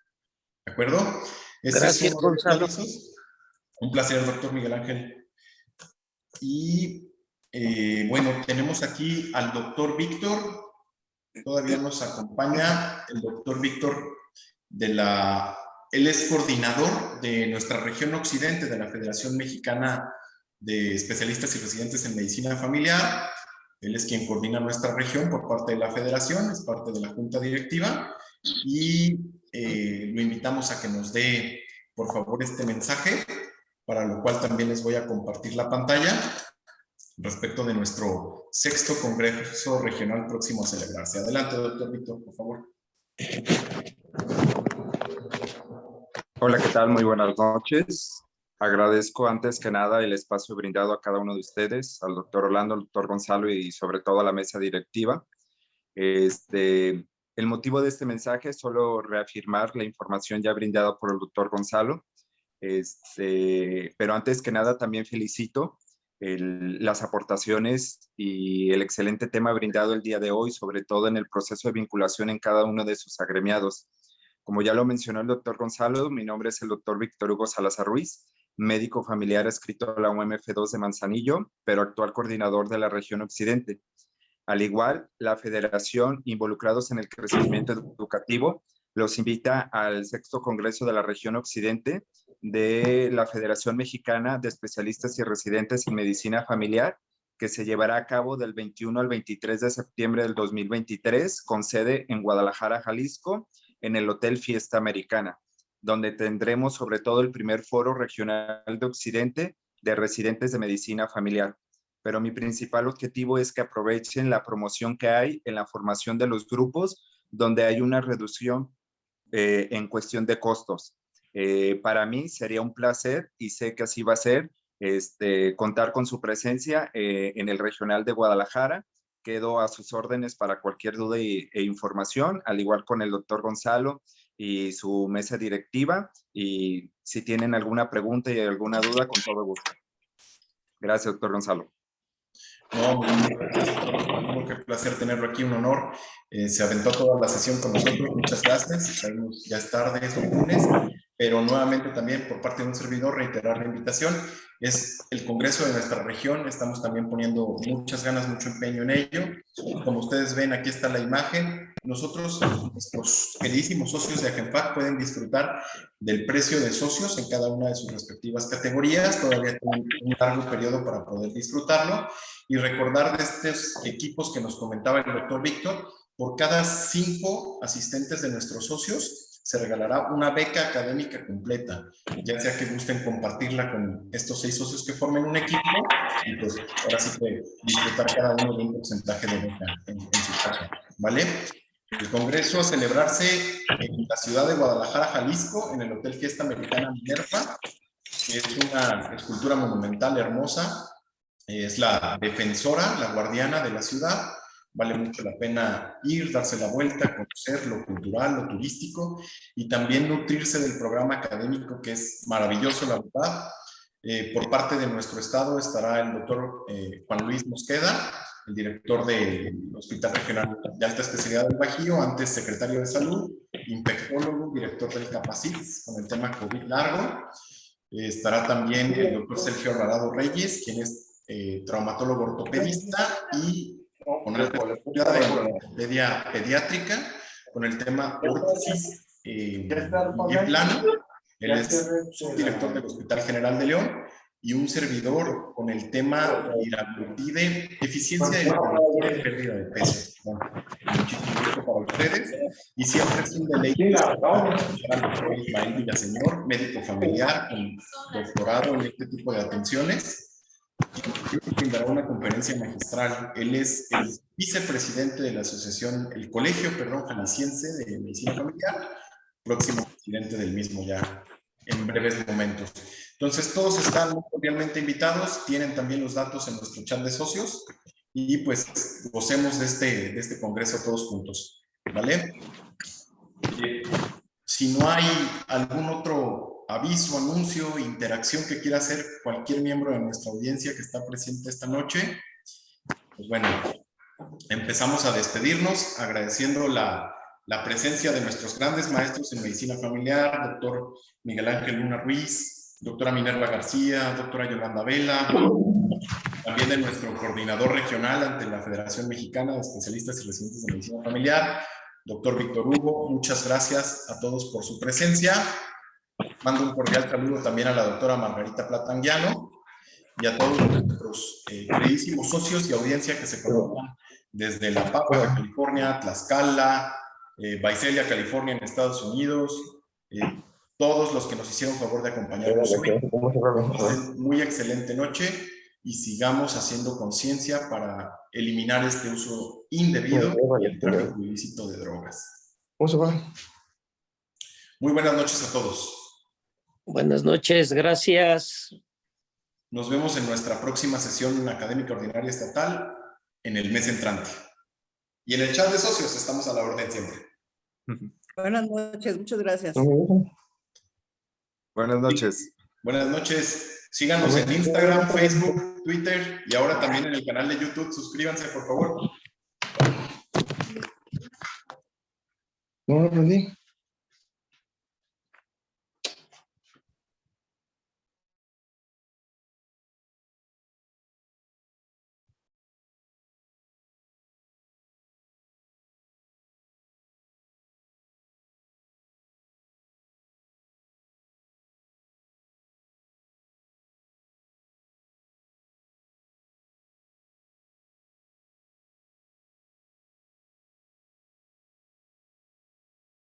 Speaker 1: ¿De acuerdo?
Speaker 5: Gracias, Gonzalo.
Speaker 1: Un placer, doctor Miguel Ángel. Y bueno, tenemos aquí al doctor Víctor. Todavía nos acompaña el doctor Víctor él es coordinador de nuestra región occidente de la Federación Mexicana de Especialistas y Residentes en Medicina Familiar. Él es quien coordina nuestra región por parte de la federación, es parte de la junta directiva, y lo invitamos a que nos dé, por favor, este mensaje, para lo cual también les voy a compartir la pantalla respecto de nuestro 6º Congreso Regional próximo a celebrarse. Adelante, doctor Víctor, por favor.
Speaker 6: Hola, ¿qué tal? Muy buenas noches. Agradezco antes que nada el espacio brindado a cada uno de ustedes, al doctor Orlando, al doctor Gonzalo y sobre todo a la mesa directiva. El motivo de este mensaje es solo reafirmar la información ya brindada por el doctor Gonzalo. Pero antes que nada también felicito las aportaciones y el excelente tema brindado el día de hoy, sobre todo en el proceso de vinculación en cada uno de sus agremiados. Como ya lo mencionó el doctor Gonzalo, mi nombre es el doctor Víctor Hugo Salazar Ruiz, médico familiar adscrito a la UMF2 de Manzanillo, pero actual coordinador de la región occidente. Al igual, la federación, involucrados en el crecimiento educativo, los invita al 6º Congreso de la región occidente, de la Federación Mexicana de Especialistas y Residentes en Medicina Familiar, que se llevará a cabo del 21 al 23 de septiembre del 2023, con sede en Guadalajara, Jalisco, en el Hotel Fiesta Americana, donde tendremos sobre todo el primer foro regional de Occidente de residentes de medicina familiar. Pero mi principal objetivo es que aprovechen la promoción que hay en la formación de los grupos, donde hay una reducción en cuestión de costos. Para mí sería un placer, y sé que así va a ser, contar con su presencia en el regional de Guadalajara. Quedo a sus órdenes para cualquier duda e información, al igual con el doctor Gonzalo y su mesa directiva. Y si tienen alguna pregunta y alguna duda, con todo gusto. Gracias, doctor Gonzalo.
Speaker 1: No, qué placer tenerlo aquí, un honor. Se aventó toda la sesión con nosotros, muchas gracias. Sabemos, ya es tarde, es un lunes, pero nuevamente también por parte de un servidor reiterar la invitación. Es el congreso de nuestra región, estamos también poniendo muchas ganas, mucho empeño en ello. Como ustedes ven, aquí está la imagen. Nosotros, nuestros queridísimos socios de AGENFAC pueden disfrutar del precio de socios en cada una de sus respectivas categorías. Todavía tienen un largo periodo para poder disfrutarlo. Y recordar de estos equipos que nos comentaba el doctor Víctor, por cada 5 asistentes de nuestros socios se regalará una beca académica completa, ya sea que gusten compartirla con estos 6 socios que formen un equipo, y pues ahora sí que disfrutar cada uno de un porcentaje de beca en su casa, ¿vale? El congreso a celebrarse en la ciudad de Guadalajara, Jalisco, en el Hotel Fiesta Americana Minerva, que es una escultura monumental hermosa. Es la defensora, la guardiana de la ciudad. Vale mucho la pena ir, darse la vuelta, conocer lo cultural, lo turístico y también nutrirse del programa académico, que es maravilloso, la verdad. Por parte de nuestro estado estará el doctor Juan Luis Mosqueda, el director del Hospital Regional de Alta Especialidad del Bajío, antes secretario de Salud, infectólogo, director del Capacits con el tema COVID largo. Estará también el doctor Sergio Alvarado Reyes, quien es traumatólogo ortopedista y con alta especialidad de ortopedia pediátrica, con el tema órtesis y plano. Él es subdirector del Hospital General de León, y un servidor con el tema liraglutide, eficiencia de la en pérdida de peso. Bueno, muchísimo gusto para ustedes, y siempre es un deleite al doctor Ismael Villaseñor, médico familiar con doctorado en este tipo de atenciones. Brindará una conferencia magistral. Él es el vicepresidente de la asociación, el colegio, jalisciense de medicina familiar, próximo presidente del mismo ya en breves momentos. Entonces, todos están muy cordialmente invitados, tienen también los datos en nuestro chat de socios, y pues gocemos de este congreso todos juntos, ¿vale? Si no hay algún otro aviso, anuncio, interacción que quiera hacer cualquier miembro de nuestra audiencia que está presente esta noche, pues bueno, empezamos a despedirnos agradeciendo la presencia de nuestros grandes maestros en medicina familiar, doctor Miguel Ángel Luna Ruiz, doctora Minerva García, doctora Yolanda Vela, también de nuestro coordinador regional ante la Federación Mexicana de Especialistas y Residentes de Medicina Familiar, doctor Víctor Hugo. Muchas gracias a todos por su presencia. Mando un cordial saludo también a la doctora Margarita Platanguiano y a todos nuestros queridísimos socios y audiencia que se colocan desde La Paz, Baja California, Tlaxcala, Visalia, California, en Estados Unidos, todos los que nos hicieron favor de acompañarnos hoy. Muy excelente noche, y sigamos haciendo conciencia para eliminar este uso indebido y el tráfico ilícito de drogas. Muy buenas noches a todos.
Speaker 5: Buenas noches, gracias.
Speaker 1: Nos vemos en nuestra próxima sesión académica ordinaria estatal en el mes entrante. Y en el chat de socios estamos a la orden siempre.
Speaker 4: Buenas noches, muchas gracias.
Speaker 6: Buenas noches.
Speaker 1: Buenas noches. Síganos en Instagram, Facebook, Twitter y ahora también en el canal de YouTube. Suscríbanse, por favor.
Speaker 7: No lo aprendí.